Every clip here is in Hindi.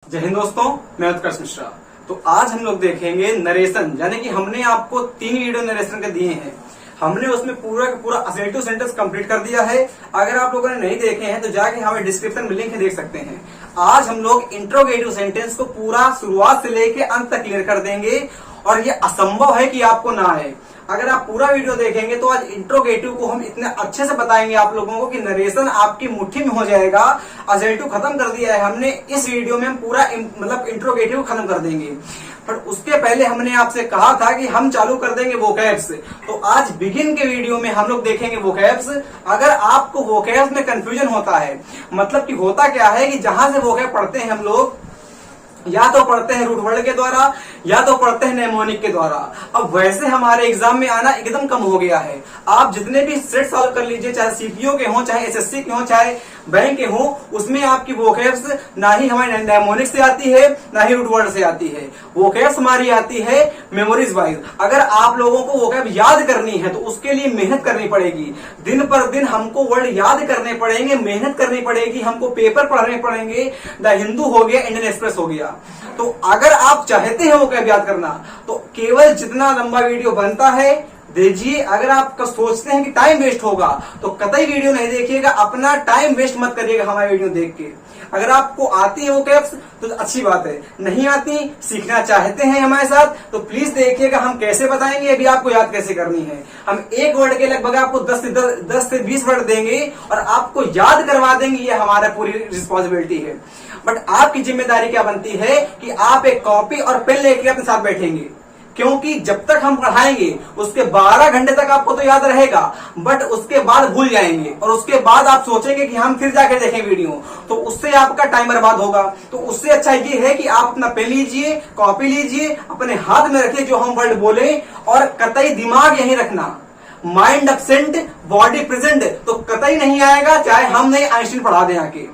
जय हिंद दोस्तों, मैं उत्कर्ष मिश्रा। तो आज हम लोग देखेंगे नरेशन, यानी कि हमने आपको 3 वीडियो नरेशन के दिए हैं। हमने उसमें पूरा का पूरा असर्टिव सेंटेंस कंप्लीट कर दिया है। अगर आप लोगों ने नहीं देखे हैं तो जाके हमें डिस्क्रिप्शन में लिंक देख सकते हैं। आज हम लोग इंट्रोगेटिव सेंटेंस को पूरा शुरुआत से लेके अंत तक क्लियर कर देंगे और ये असंभव है कि आपको ना आए। अगर आप पूरा वीडियो देखेंगे तो आज इंट्रोगेटिव को हम इतने अच्छे से बताएंगे आप लोगों को कि नरेशन आपकी मुट्ठी में हो जाएगा। असर्टिव खत्म कर दिया है हमने, इस वीडियो में हम पूरा इंट्रोगेटिव खत्म कर देंगे। पर उसके पहले हमने आपसे कहा था कि हम चालू कर देंगे वोकैब्स। तो आज बिगिन के वीडियो में हम लोग देखेंगे वोकैब्स। अगर आपको वोकैब्स में कंफ्यूजन होता है, मतलब कि होता क्या है कि जहां से वोकैब पढ़ते हैं हम लोग, या तो पढ़ते हैं रूट वर्ड के द्वारा या तो पढ़ते हैं नेमोनिक के द्वारा। अब वैसे हमारे एग्जाम में आना एकदम कम हो गया है। आप जितने भी सेट सॉल्व कर लीजिए, चाहे सीपीओ के हों, चाहे एसएससी के हों, चाहे बैंक के हों, उसमें आपकी वोकैब्स ना ही हमारी नेमोनिक से आती है ना ही रूट वर्ड से आती है। वोकैब्स हमारी आती है मेमोरीज वाइज। अगर आप लोगों को वोकैब याद करनी है तो उसके लिए मेहनत करनी पड़ेगी। दिन पर दिन हमको वर्ड याद करने पड़ेंगे, मेहनत करनी पड़ेगी, हमको पेपर पढ़ने पड़ेंगे। द हिंदू हो गया, इंडियन एक्सप्रेस हो गया। तो अगर आप चाहते हैं वोकैब याद करना तो केवल जितना लंबा वीडियो बनता है दीजिए। अगर आप सोचते हैं कि टाइम वेस्ट होगा तो कतई वीडियो नहीं देखिएगा, अपना टाइम वेस्ट मत करिएगा हमारी वीडियो देख के। अगर आपको आती है वोकैब्स तो अच्छी बात है, नहीं आती, सीखना चाहते हैं हमारे साथ तो प्लीज देखिएगा हम कैसे बताएंगे, अभी आपको याद कैसे करनी है। हम एक वर्ड के लगभग आपको 10 से 20 वर्ड देंगे और आपको याद करवा देंगे, ये हमारा पूरी रिस्पॉन्सिबिलिटी है। बट आपकी जिम्मेदारी क्या बनती है कि आप एक कॉपी और पेन लेके अपने साथ बैठेंगे, क्योंकि जब तक हम पढ़ाएंगे उसके 12 घंटे तक आपको तो याद रहेगा, बट उसके बाद भूल जाएंगे और उसके बाद आप सोचेंगे कि हम फिर जाके देखें वीडियो, तो उससे आपका टाइम बर्बाद होगा। तो उससे अच्छा ये है कि आप अपना पेन लीजिए, कॉपी लीजिए, अपने हाथ में रखिए जो हम वर्ड बोले, और कतई दिमाग यहीं रखना। माइंड एब्सेंट बॉडी प्रेजेंट तो कतई नहीं आएगा, चाहे हम नहीं आइंस्टीन पढ़ा दें आके।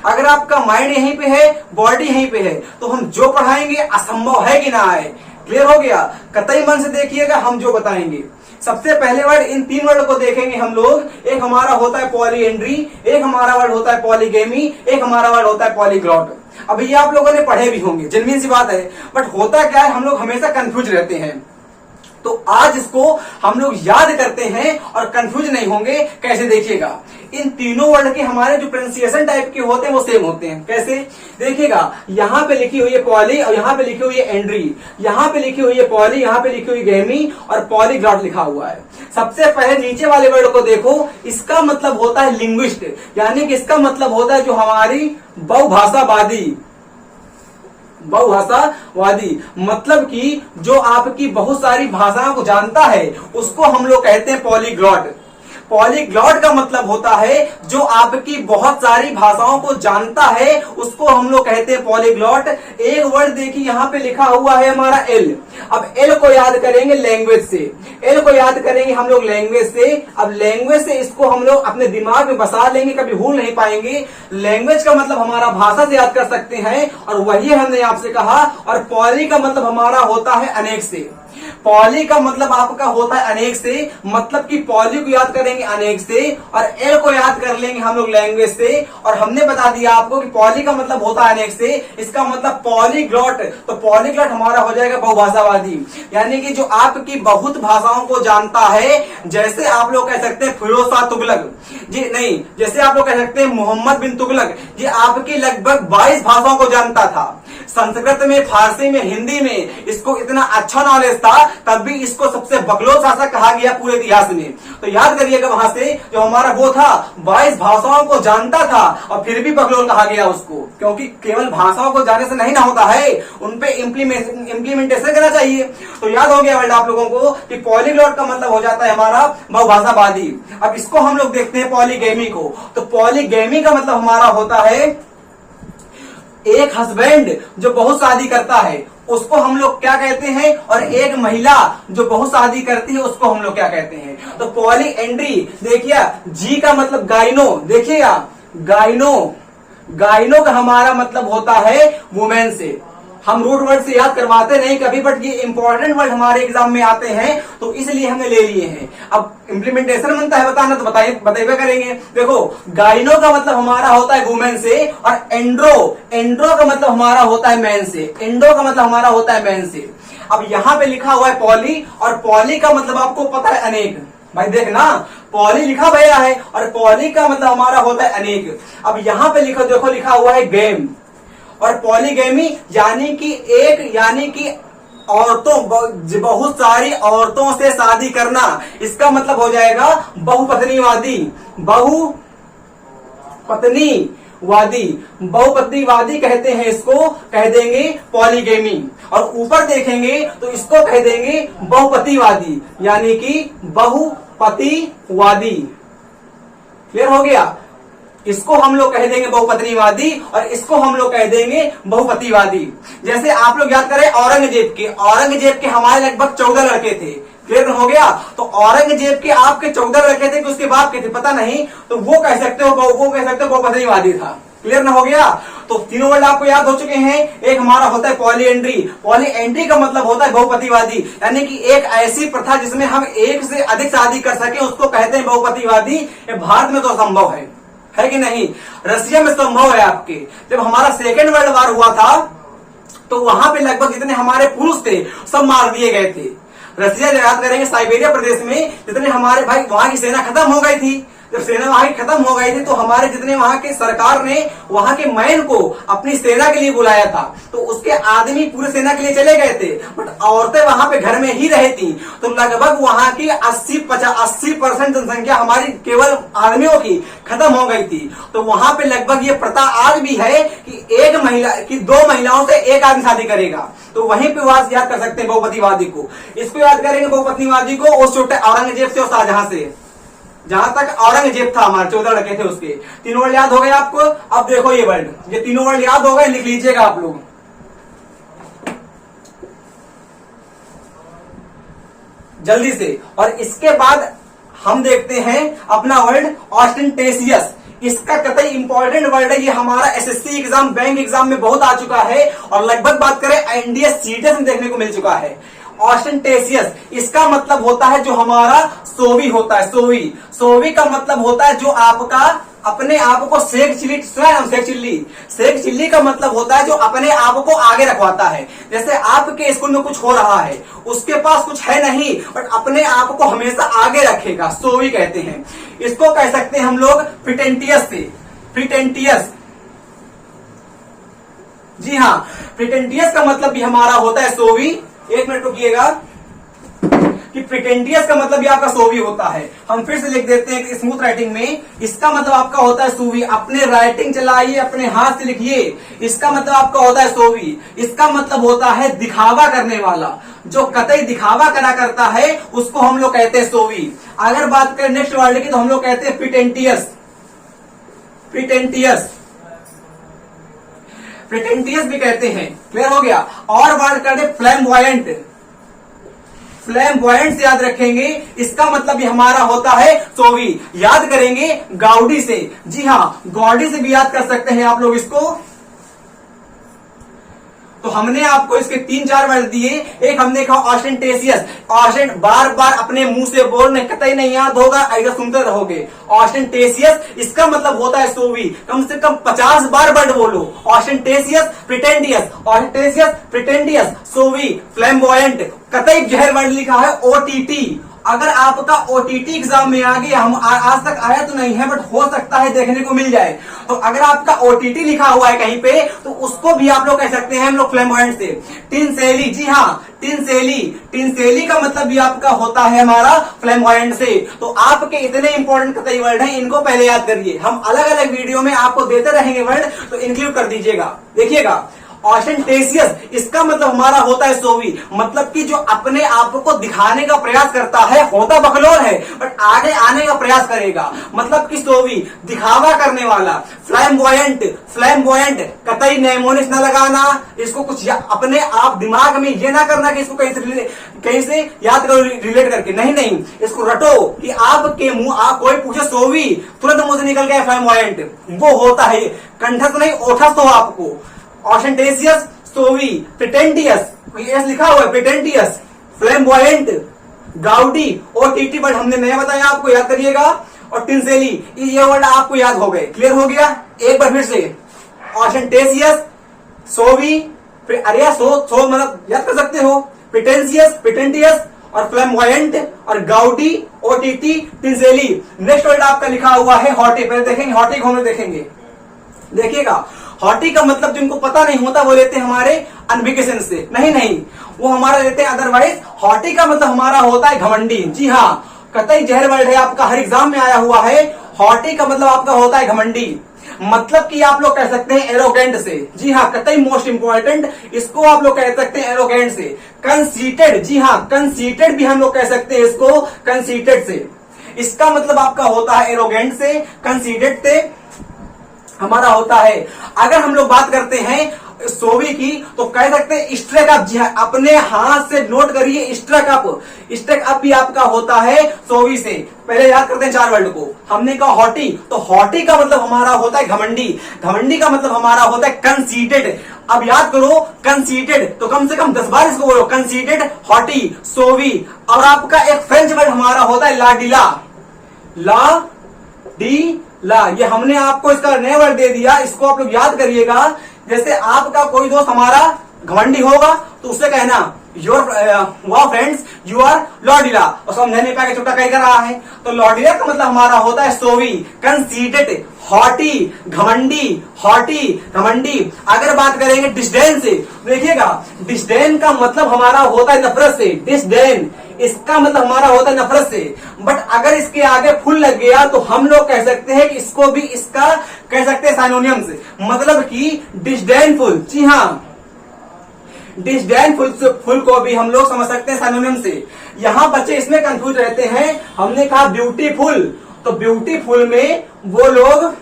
अगर आपका माइंड यहीं पे है, बॉडी यहीं पे है, तो हम जो पढ़ाएंगे असंभव है कि ना आए। क्लियर हो गया? कतई मन से देखिएगा हम जो बताएंगे। सबसे पहले वर्ड, इन 3 वर्ड को देखेंगे हम लोग। एक हमारा होता है पॉलीएंड्री, एक हमारा वर्ड होता है पॉलीगेमी, एक हमारा वर्ड होता है पॉलीग्लॉट। अब ये आप लोगों ने पढ़े भी होंगे, जेन्युइन सी बात है, बट होता क्या है, हम लोग हमेशा कंफ्यूज रहते हैं। तो आज इसको हम लोग याद करते हैं और कंफ्यूज नहीं होंगे। कैसे? देखिएगा, इन तीनों वर्ड के हमारे जो प्रोनाउंसिएशन टाइप के होते हैं वो सेम होते हैं। कैसे? देखिएगा, यहाँ पे लिखी हुई है पॉली और यहाँ पे लिखी हुई है एंड्री, यहाँ पे लिखी हुई है पॉली, यहाँ पे लिखी हुई गेमी और पॉलीग्लॉट लिखा हुआ है। सबसे पहले नीचे वाले वर्ड को देखो, इसका मतलब होता है लिंग्विस्ट, यानी कि इसका मतलब होता है जो हमारी बहुभाषावादी, मतलब कि जो आपकी बहुत सारी भाषाओं को जानता है उसको हम लोग कहते हैं पॉलीग्लॉट। पॉलीग्लॉट का मतलब होता है जो आपकी बहुत सारी भाषाओं को जानता है, उसको हम लोग कहते हैं पॉलीग्लॉट। एक वर्ड देखिए, यहाँ पे लिखा हुआ है हमारा एल। अब एल को याद करेंगे लैंग्वेज से, एल को याद करेंगे हम लोग लैंग्वेज से। अब लैंग्वेज से इसको हम लोग अपने दिमाग में बसा लेंगे, कभी भूल नहीं पाएंगे। लैंग्वेज का मतलब हमारा भाषा से याद कर सकते हैं, और वही हमने आपसे कहा। और पॉली का मतलब हमारा होता है अनेक से। पॉली का मतलब आपका होता है अनेक से, मतलब कि पॉली को याद करेंगे अनेक से और एल को याद कर लेंगे हम लोग लैंग्वेज से। और हमने बता दिया आपको कि पॉली का मतलब होता है अनेक से, इसका मतलब पॉलीग्लॉट। तो पॉलीग्लॉट हमारा हो जाएगा बहुभाषावादी, यानी कि जो आपकी बहुत भाषाओं को जानता है। जैसे आप लोग कह सकते हैं फिरोज शाह तुगलक जी, नहीं, जैसे आप लोग कह सकते हैं मोहम्मद बिन तुगलक, ये आपकी लगभग 22 भाषाओं को जानता था। संस्कृत में, फारसी में, हिंदी में इसको इतना अच्छा नॉलेज था, तब भी इसको सबसे बकलोल शासक कहा गया पूरे इतिहास में। तो याद करिएगा, वहां से जो हमारा वो था 22 भाषाओं को जानता था और फिर भी बकलोल कहा गया उसको, क्योंकि केवल भाषाओं को जानने से नहीं ना होता है, उनपे इम्प्लीमेंटेशन करना चाहिए। तो याद हो गया वर्ड आप लोगों को कि पॉलीग्लॉट का मतलब हो जाता है हमारा बहुभाषावादी। अब इसको हम लोग देखते हैं पॉलीगेमी को। तो पॉलीगेमी का मतलब हमारा होता है एक हस्बैंड जो बहुत शादी करता है, उसको हम लोग क्या कहते हैं, और एक महिला जो बहुत शादी करती है उसको हम लोग क्या कहते हैं। तो पॉली एंड्री, देखिए जी का मतलब गाइनो, देखिएगा गाइनो, गाइनो का हमारा मतलब होता है वुमेन से। हम रूट वर्ड से याद करवाते नहीं कभी, बट ये इंपॉर्टेंट वर्ड हमारे एग्जाम में आते हैं तो इसलिए हमने ले लिए हैं। अब इम्प्लीमेंटेशन बनता है बताना, तो बताइए करेंगे। देखो, गाइनो का मतलब हमारा होता है वुमेन से, और एंड्रो का मतलब हमारा होता है मैन से, एंड्रो का मतलब हमारा होता है मैन से। अब यहाँ पे लिखा हुआ है पॉली, और पॉली का मतलब आपको पता है अनेक। भाई देखना, पॉली लिखा गया है और पॉली का मतलब हमारा होता है अनेक। अब यहाँ पे देखो लिखा हुआ है गेम, और पॉलीगैमी यानी कि औरतों, बहुत सारी औरतों से शादी करना, इसका मतलब हो जाएगा बहुपत्नीवादी। बहुपत्नीवादी कहते हैं, इसको कह देंगे पॉलीगैमी। और ऊपर देखेंगे तो इसको कह देंगे बहुपतिवादी, यानी कि बहुपतिवादी। क्लियर हो गया? इसको हम लोग कह देंगे बहुपत्नीवादी और इसको हम लोग कह देंगे बहुपतिवादी। जैसे आप लोग याद करें औरंगजेब के हमारे लगभग 14 लड़के थे। क्लियर हो गया? तो औरंगजेब के आपके 14 लड़के थे कि उसके बाप के थे पता नहीं, तो वो कह सकते हो बहुपत्नीवादी था। क्लियर ना हो गया? तो तीनों वर्ड आपको याद हो चुके हैं। एक हमारा होता है पॉलीएंड्री का मतलब होता है बहुपतिवादी, यानी कि एक ऐसी प्रथा जिसमें हम एक से अधिक शादी कर सके उसको कहते हैं बहुपतिवादी। ये भारत में तो संभव है कि नहीं? रसिया में संभव है। आपके जब हमारा सेकेंड वर्ल्ड वॉर हुआ था तो वहां पे लगभग जितने हमारे पुरुष थे सब मार दिए गए थे। रसिया याद करेंगे, साइबेरिया प्रदेश में जितने हमारे भाई, वहां की सेना खत्म हो गई थी। जब सेना वहां की खत्म हो गई थी तो हमारे जितने वहां के सरकार ने वहां के मैन को अपनी सेना के लिए बुलाया था, तो उसके आदमी पूरे सेना के लिए चले गए थे, बट औरतें वहां पे घर में ही रही थी। तो लगभग वहां की 80% जनसंख्या हमारी केवल आदमियों की खत्म हो गई थी। तो वहां पे लगभग ये प्रथा आज भी है कि दो महिलाओं से एक आदमी शादी करेगा। तो वहीं पे वास याद कर सकते हैं बहुपतिवादी को। इसको याद करेंगे बहुपत्नीवादी को उस छोटे औरंगजेब से और शाहजहां से, जहां तक औरंगजेब था हमारे 14 लड़के थे उसके। तीनों वर्ड याद हो गए आपको? अब देखो ये वर्ड, ये तीनों वर्ड याद हो गए, लिख लीजिएगा आप लोग। जल्दी से। और इसके बाद हम देखते हैं अपना वर्ड ऑस्टेंटेशियस। इसका कतई इंपॉर्टेंट वर्ड है, ये हमारा एसएससी एग्जाम, बैंक एग्जाम में बहुत आ चुका है और लगभग बात करें एनडीए सीटेस में देखने को मिल चुका है। ऑस्टेंटेशियस इसका मतलब होता है जो हमारा सोवी होता है। सोवी का मतलब होता है जो आपका अपने आप को शेख चिल्ली का मतलब होता है जो अपने आप को आगे रखवाता है। जैसे आपके स्कूल में कुछ हो रहा है, उसके पास कुछ है नहीं बट अपने आप को हमेशा आगे रखेगा, सोवी कहते हैं। इसको कह सकते हैं हम लोग प्रिटेंटियस। जी हाँ, प्रिटेंटियस का मतलब भी हमारा होता है सोवी। एक मिनट रुकिएगा, कि प्रिटेंटियस का मतलब भी आपका सोवी होता है। हम फिर से लिख देते हैं कि स्मूथ राइटिंग में इसका मतलब आपका होता है सोवी। अपने राइटिंग चलाइए, अपने हाथ से लिखिए। इसका मतलब आपका होता है सोवी। इसका मतलब होता है दिखावा करने वाला, जो कतई दिखावा करा करता है उसको हम लोग कहते हैं सोवी। अगर बात करें नेक्स्ट वर्ड की तो हम लोग कहते हैं प्रिटेंटियस भी कहते हैं। क्लियर हो गया? और बात करें फ्लैम्बॉयंट से याद रखेंगे, इसका मतलब भी हमारा होता है सोवी। याद करेंगे गाउडी से। जी हाँ, गाउडी से भी याद कर सकते हैं आप लोग इसको। तो हमने आपको इसके 3-4 वर्ड दिए। एक हमने कहा ऑस्टेंटेशियस, बार बार अपने मुंह से बोलने, कतई नहीं याद होगा, ऐसा सुनते रहोगे। ऑस्टेंटेशियस इसका मतलब होता है सोवी। कम से कम 50 बार वर्ड बोलो। ऑस्टेंटेशियस, प्रिटेंटियस, सोवी, फ्लैम्बॉयंट। कतई गहर वर्ड लिखा है ओटीटी। अगर आपका ओटीटी एग्जाम में आ गया, हम आज तक आया तो नहीं है बट हो सकता है देखने को मिल जाए, तो अगर आपका ओटीटी लिखा हुआ है कहीं पे तो उसको भी आप लोग कह सकते हैं हम लोग फ्लैम्बॉयंट से। टिनसेली, जी हाँ, टिनसेली का मतलब भी आपका होता है हमारा फ्लैम्बॉयंट से। तो आपके इतने इंपॉर्टेंट कतई वर्ड हैं, इनको पहले याद करिए। हम अलग अलग वीडियो में आपको देते रहेंगे वर्ड, तो इंक्लूड कर दीजिएगा। देखिएगा, ऑस्टेंटेशियस इसका मतलब हमारा होता है सोवी, मतलब कि जो अपने आप को दिखाने का प्रयास करता है, होता बकलोल है बट आगे आने का प्रयास करेगा, मतलब कि सोवी, दिखावा करने वाला। फ्लैम्बॉयंट कतई नेमोनिक्स न लगाना, इसको कुछ अपने आप दिमाग में ये ना करना कि इसको कहीं से याद करो रिलेट करके, नहीं, इसको रटो कि आपके मुंह, आप कोई पूछे सोवी, तुरंत मुंह से निकल गया फ्लैम्बॉयंट। वो होता है कंठस्थ नहीं, ओठस्थ हो आपको। ऑस्टेंटेशियस, सोवी, प्रिटेंडियस, एस लिखा हुआ है, प्रिटेंडियस, फ्लैम्बॉयंट, गाउडी और टीटी वर्ड हमने नया बताया, आपको याद करिएगा, और टिंसेली, ये वर्ड आपको याद हो गए। क्लियर हो गया? एक बार फिर से, ऑस्टेंटेशियस, सोवी, अरे सो मतलब याद कर सकते हो, प्रिटेंशियस, प्रिटेंडियस और फ्लैम्बॉयंट और गाउडी, ओटीटी, टिंसेली। नेक्स्ट वर्ड आपका लिखा हुआ है हॉटी। पहले देखेंगे हॉटी को, हम देखेंगे, देखिएगा हॉटी का मतलब जिनको पता नहीं होता वो लेते हैं हमारे अनविकेशन से, नहीं वो हमारा लेते हैं अदरवाइज। हॉटी का मतलब हमारा होता है घमंडी। जी हाँ, कतई जहर वर्ड है, आपका हर एग्जाम में आया हुआ है। हॉटी का मतलब आपका होता है घमंडी, मतलब कि आप लोग कह सकते हैं एरोगेंट से। जी हाँ, कतई मोस्ट इंपॉर्टेंट, इसको आप लोग कह सकते हैं एरोगेंट से। कंसीटेड, जी हाँ, कंसीटेड भी हम लोग कह सकते हैं इसको कंसीटेड से। इसका मतलब आपका होता है एरोगेंट से, कंसीटेड से हमारा होता है। अगर हम लोग बात करते हैं सोवी की तो कह सकते हैं स्ट्रेक अप। जी हाँ, अपने हाथ से नोट करिए, स्ट्रेक अप। स्ट्रेक अप भी आपका होता है सोवी से। पहले याद करते हैं चार वर्ड को। हमने कहा हॉटी, तो हॉटी का मतलब हमारा होता है घमंडी, घमंडी का मतलब हमारा होता है कंसीटेड। अब याद करो कंसीटेड, तो कम से कम 10 बार इसको बोलो, कंसीटेड, हॉटी, सोवी। और आपका एक फ्रेंच वर्ड हमारा होता है लाडिला, ला डी ला। ये हमने आपको इसका नया वर्ड दे दिया, इसको आप लोग याद करिएगा। जैसे आपका कोई दोस्त हमारा घमंडी होगा तो उससे कहना योर फ्रेंड्स यू आर लॉडिला, और समझ नहीं पाएगा, छोटा कह कर रहा है। तो लॉडिला का मतलब हमारा होता है सोवी, कंसीटेड, हॉटी, घमंडी, हॉटी, घमंडी। अगर बात करेंगे डिस्डेन से, देखिएगा डिस्डेन का मतलब हमारा होता है नफरत से, डिस्डेन, इसका मतलब हमारा होता है नफरत से। बट अगर इसके आगे फुल लग गया तो हम लोग कह सकते हैं कि इसको भी इसका कह सकते हैं साइनोनियम से, मतलब कि डिस्डेनफुल। जी हाँ, डिस्डेनफुल फुल को भी हम लोग समझ सकते हैं साइनोनियम से। यहां बच्चे इसमें कंफ्यूज रहते हैं। हमने कहा ब्यूटीफुल, तो ब्यूटीफुल में वो लोग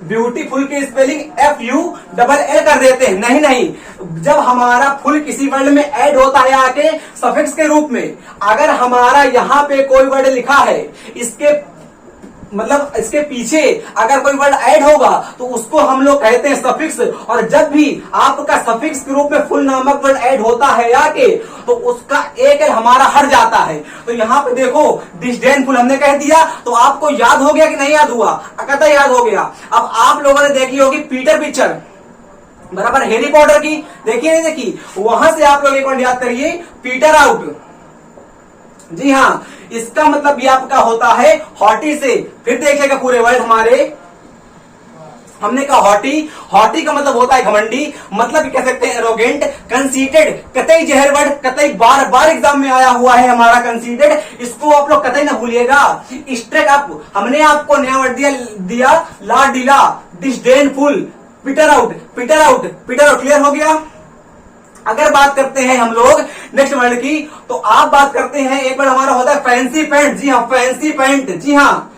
ब्यूटीफुल की स्पेलिंग FULL कर देते हैं। नहीं, जब हमारा फुल किसी वर्ड में ऐड होता है आके सफिक्स के रूप में, अगर हमारा यहाँ पे कोई वर्ड लिखा है, इसके मतलब इसके पीछे अगर कोई वर्ड ऐड होगा तो उसको हम लोग कहते हैं सफिक्स। और जब भी आपका सफिक्स के रूप में फुल नामक वर्ड ऐड होता है आके तो उसका एक हमारा हट जाता है। तो यहाँ पे देखो डिस्डेनफुल हमने कह दिया, तो आपको याद हो गया कि नहीं याद हुआ? कतई याद हो गया। अब आप लोगों ने देखी होगी पीटर पिक्चर, बराबर, हैरी पॉटर की, देखिए नहीं देखी? वहां से आप लोग एक बार याद करिए, पीटर आउट। जी हाँ, इसका मतलब भी आपका होता है हॉटी से। फिर देखिएगा पूरे वर्ड हमारे, हमने कहा हॉटी, हॉटी का मतलब होता है घमंडी, मतलब कह सकते हैं एरोगेंट, कंसीटेड, कतई जहर वर्ड, कतई बार बार एग्जाम में आया हुआ है हमारा कंसीटेड, इसको आप लोग कतई ना भूलिएगा। स्ट्रेक अप, हमने आपको नया वर्ड दिया la-di-da, disdainful, peter out, peter out, peter out. Clear हो गया? अगर बात करते हैं हम लोग नेक्स्ट वर्ड की, तो आप बात करते हैं, एक बार हमारा होता है फैंसी पैंट। जी हाँ, फैंसी पैंट, जी हाँ,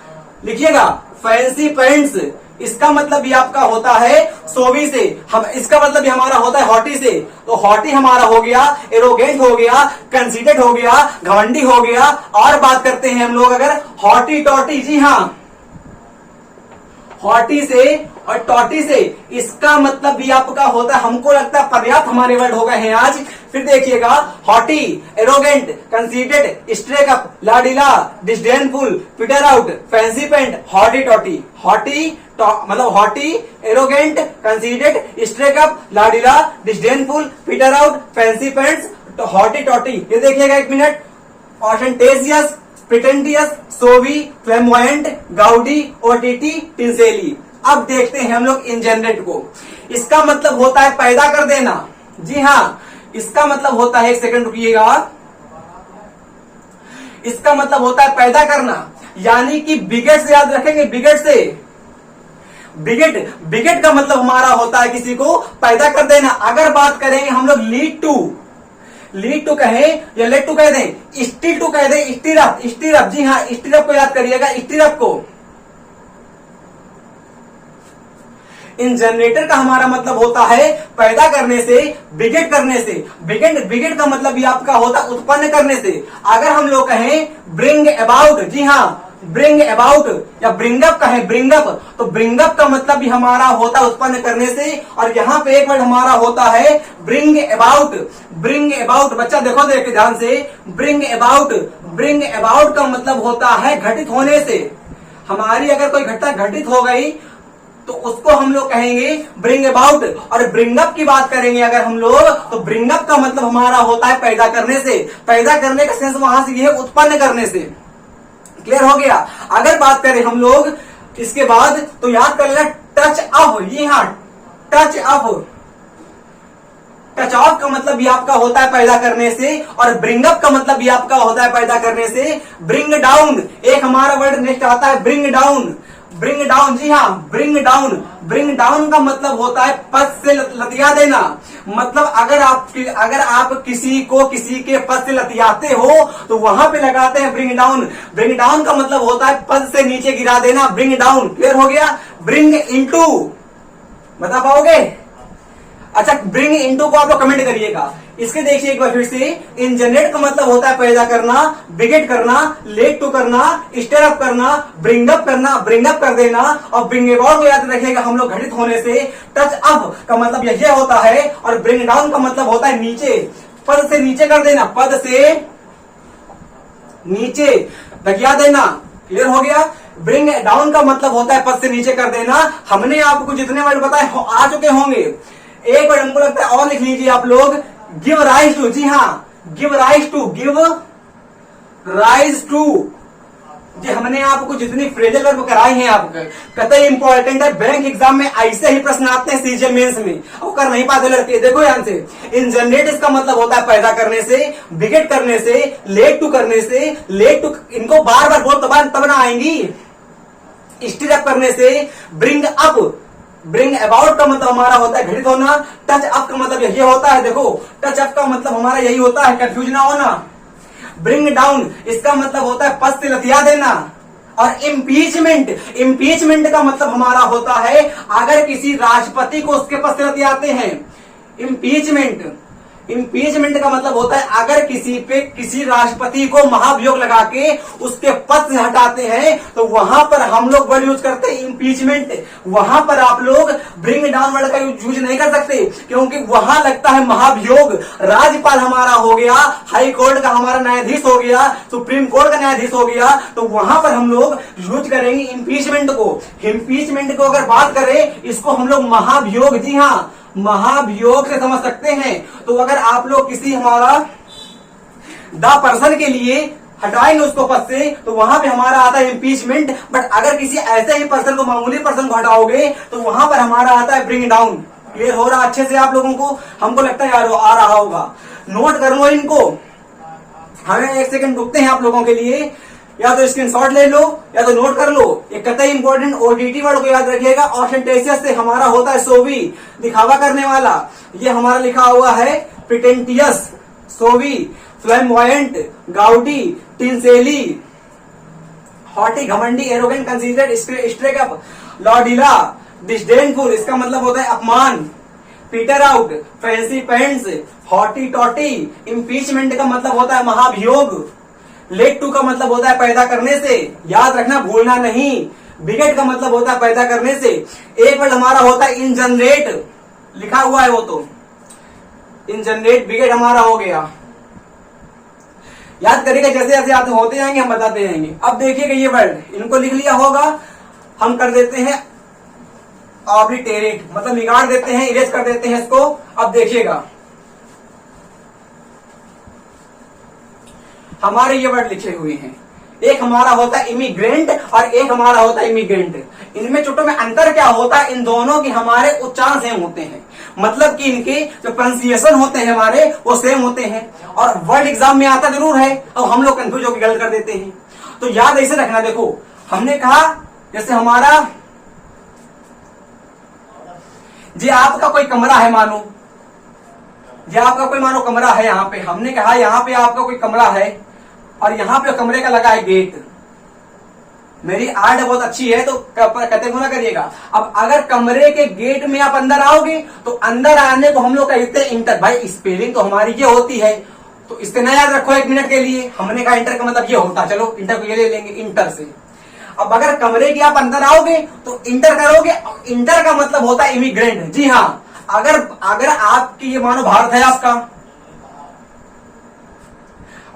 लिखिएगा फैंसी पैंट्स। इसका मतलब भी आपका होता है सोवी से, हम इसका मतलब भी हमारा होता है हॉटी से। तो हॉटी हमारा हो गया, एरोगेंट हो गया, कंसीडेड हो गया, घमंडी हो गया। और बात करते हैं हम लोग अगर हॉटी टॉटी, जी हाँ, हॉटी से और टॉटी से, इसका मतलब भी आपका होता है, हमको लगता है पर्याप्त हमारे वर्ड हो गए हैं आज। फिर देखिएगा haughty, arrogant, conceited, stuck up, la-di-da, disdainful, peter out, fancy pants, hoity toity. Haughty मतलब haughty, arrogant, conceited, stuck up, la-di-da, disdainful, peter out, fancy pants, hoity toity. ये देखिएगा एक minute, ostentatious, pretentious, showy, flamboyant, gaudy, OTT, tinselly. अब देखते हैं हम लोग इनजेनरेट को। इसका मतलब होता है पैदा कर देना। जी हाँ, इसका मतलब होता है, एक सेकंड रुकिएगा, इसका मतलब होता है पैदा करना, यानी कि बिगेट से याद रखेंगे, बिगेट से, बिगेट का मतलब हमारा होता है किसी को पैदा कर देना। अगर बात करेंगे हम लोग लीड टू कहें या लेट टू कह दें, स्टिल टू कह दें, स्टीरअप। जी हाँ, स्टीरअप को याद करिएगा, स्टीरअप को। इन जनरेटर का हमारा मतलब होता है पैदा करने से, बिगेट करने से। बिगेट का मतलब भी आपका होता है उत्पन्न करने से। अगर हम लोग कहें ब्रिंग अबाउट, जी हाँ, ब्रिंग अबाउट या ब्रिंगअप का है ब्रिंगअप, तो ब्रिंगअप का मतलब भी हमारा होता है उत्पन्न करने से। और यहाँ पे एक वर्ड हमारा होता है ब्रिंग अबाउट। ब्रिंग अबाउट बच्चा देखो देख ध्यान से, ब्रिंग अबाउट, ब्रिंग अबाउट का मतलब होता है घटित होने से। हमारी अगर कोई घटना घटित हो गई तो उसको हम लोग कहेंगे ब्रिंग अबाउट। और ब्रिंगअप की बात करेंगे अगर हम लोग, तो ब्रिंगअप का मतलब हमारा होता है पैदा करने से। पैदा करने का सेंस वहां से ये है उत्पन्न करने से। क्लियर हो गया। अगर बात करें हम लोग इसके बाद तो याद कर लेना टच अप, ये हाँ टच अप, टच ऑफ का मतलब भी आपका होता है पैदा करने से, और ब्रिंग अप का मतलब भी आपका होता है पैदा करने से। ब्रिंग डाउन एक हमारा वर्ड नेक्स्ट आता है ब्रिंग डाउन। ब्रिंग डाउन, जी हाँ ब्रिंग डाउन। ब्रिंग डाउन का मतलब होता है पद से लतिया देना। मतलब अगर आप किसी को किसी के पद से लतियाते हो तो वहां पे लगाते हैं ब्रिंग डाउन। ब्रिंग डाउन का मतलब होता है पद से नीचे गिरा देना, ब्रिंग डाउन। क्लियर हो गया। ब्रिंग इनटू बता पाओगे? अच्छा, ब्रिंग इनटू को आप लोग कमेंट करिएगा। इसके देखिए एक बार फिर से, इन जनरेट का मतलब होता है पैदा करना, बिगेट करना, लेट टू करना, स्टर अप करना, ब्रिंग अप करना, ब्रिंग अप कर देना। और ब्रिंग अबाउट को याद रखिएगा हम लोग घटित होने से। टच अप का मतलब यह होता है, और ब्रिंग डाउन का मतलब होता है नीचे, पद से नीचे कर देना, पद से नीचे ढकिया देना। क्लियर हो गया। ब्रिंग डाउन का मतलब होता है पद से नीचे कर देना। हमने आपको जितने वर्ड बताए आ चुके होंगे। एक वर्ड हमको लगता है और लिख लीजिए आप लोग, गिव राइज टू। जी हाँ, give rise to, give rise to. जी हमने आपको जितनी फ्रेजल वर्ब कराई हैं आपके कतई इंपॉर्टेंट है। बैंक एग्जाम में ऐसे ही प्रश्न आते हैं सीजीएल मेंस में, और कर नहीं पाते लड़के। देखो ध्यान से, इन जनरेट इसका मतलब होता है पैदा करने से, बिगेट करने से, लेट टू करने से, लेट टू इनको बार बार बोल तब ना आएंगी, स्टिर अप करने से। ब्रिंग अप, ब्रिंग अबाउट का मतलब हमारा होता है घटित होना। टच अप का मतलब यही होता है, देखो टच अप का मतलब हमारा यही होता है कंफ्यूज ना होना। ब्रिंग डाउन इसका मतलब होता है पद से लतिया देना। और इम्पीचमेंट, इम्पीचमेंट का मतलब हमारा होता है अगर किसी राष्ट्रपति को उसके पद से लतियाते हैं। इम्पीचमेंट, इम्पीचमेंट का मतलब होता है अगर किसी राष्ट्रपति को महाभियोग लगा के उसके पद से हटाते हैं तो वहां पर हम लोग वर्ड यूज करते हैं इम्पीचमेंट। वहां पर आप लोग ब्रिंग डाउन वर्ड का यूज नहीं कर सकते, क्योंकि वहां लगता है महाभियोग। राज्यपाल हमारा हो गया, हाई कोर्ट का हमारा न्यायाधीश हो गया, सुप्रीम कोर्ट का न्यायाधीश हो गया, तो वहां पर हम लोग यूज करेंगे इम्पीचमेंट को। इम्पीचमेंट को अगर बात करें, इसको हम लोग महाभियोग, जी हाँ महाभियोग से समझ सकते हैं। तो अगर आप लोग किसी हमारा द पर्सन के लिए हटाएंगे उसको पद से, तो वहां पे हमारा आता है इम्पीचमेंट। बट अगर किसी ऐसे ही पर्सन को, मामूली पर्सन को हटाओगे तो वहां पर हमारा आता है ब्रिंग डाउन। क्लियर हो रहा अच्छे से आप लोगों को? हमको लगता है यार आ रहा होगा। नोट कर लो इनको, हमें एक सेकंड रुकते हैं आप लोगों के लिए। या तो स्क्रीनशॉट ले लो या तो नोट कर लो। ये कतई इंपॉर्टेंट ओडीटी वर्ड को याद रखिएगा। ऑस्टेंटेशियस से हमारा होता है सोवी, दिखावा करने वाला। ये हमारा लिखा हुआ है pretentious, showy, flamboyant, gaudy, tinselly, haughty, घमंडी, arrogant, considered, stuck up, la-di-da, disdainful इसका मतलब होता है अपमान, peter out, fancy pants, hoity toity. Impeachment का मतलब होता है महाभियोग। लेट टू का मतलब होता है पैदा करने से, याद रखना भूलना नहीं। बिगेट का मतलब होता है पैदा करने से। एक वर्ड हमारा होता है इन जनरेट, लिखा हुआ है वो तो इन जनरेट, बिगेट हमारा हो गया। याद करिएगा, जैसे जैसे याद होते जाएंगे हम बताते जाएंगे। अब देखिएगा ये वर्ड इनको लिख लिया होगा, हम कर देते हैं ऑब्लिटेरेट, मतलब निकाल देते हैं, इरेज कर देते हैं इसको। अब देखिएगा हमारे ये वर्ड लिखे हुए हैं, एक हमारा होता है इमिग्रेंट और एक हमारा होता है इमिग्रेंट। इनमें छोटों में अंतर क्या होता है? इन दोनों के हमारे उच्चारण सेम होते हैं, मतलब कि इनके जो प्रोनाउंसिएशन होते हैं हमारे वो सेम होते हैं। और वर्ड एग्जाम में आता जरूर है और हम लोग कंफ्यूज होकर गलत कर देते हैं। तो याद ऐसे रखना, देखो हमने कहा जैसे हमारा जी आपका कोई कमरा है, मानो जी आपका कोई मानो कमरा है यहाँ पे, हमने कहा यहाँ पे आपका कोई कमरा है और यहाँ पे कमरे का लगा है गेट। मेरी आर्ट बहुत अच्छी है तो कहते ना करिएगा। अब अगर कमरे के गेट में आप अंदर आओगे तो अंदर आने को हम लोग कहते हैं इंटर। भाई स्पेलिंग तो हमारी ये होती है, तो इससे ना याद रखो एक मिनट के लिए। हमने कहा इंटर का मतलब ये होता, चलो इंटर को ये ले लेंगे इंटर से। अब अगर कमरे के आप अंदर आओगे तो इंटर करोगे, इंटर का मतलब होता है इमिग्रेंट। जी हाँ, अगर आपकी ये मानो भारत है आपका,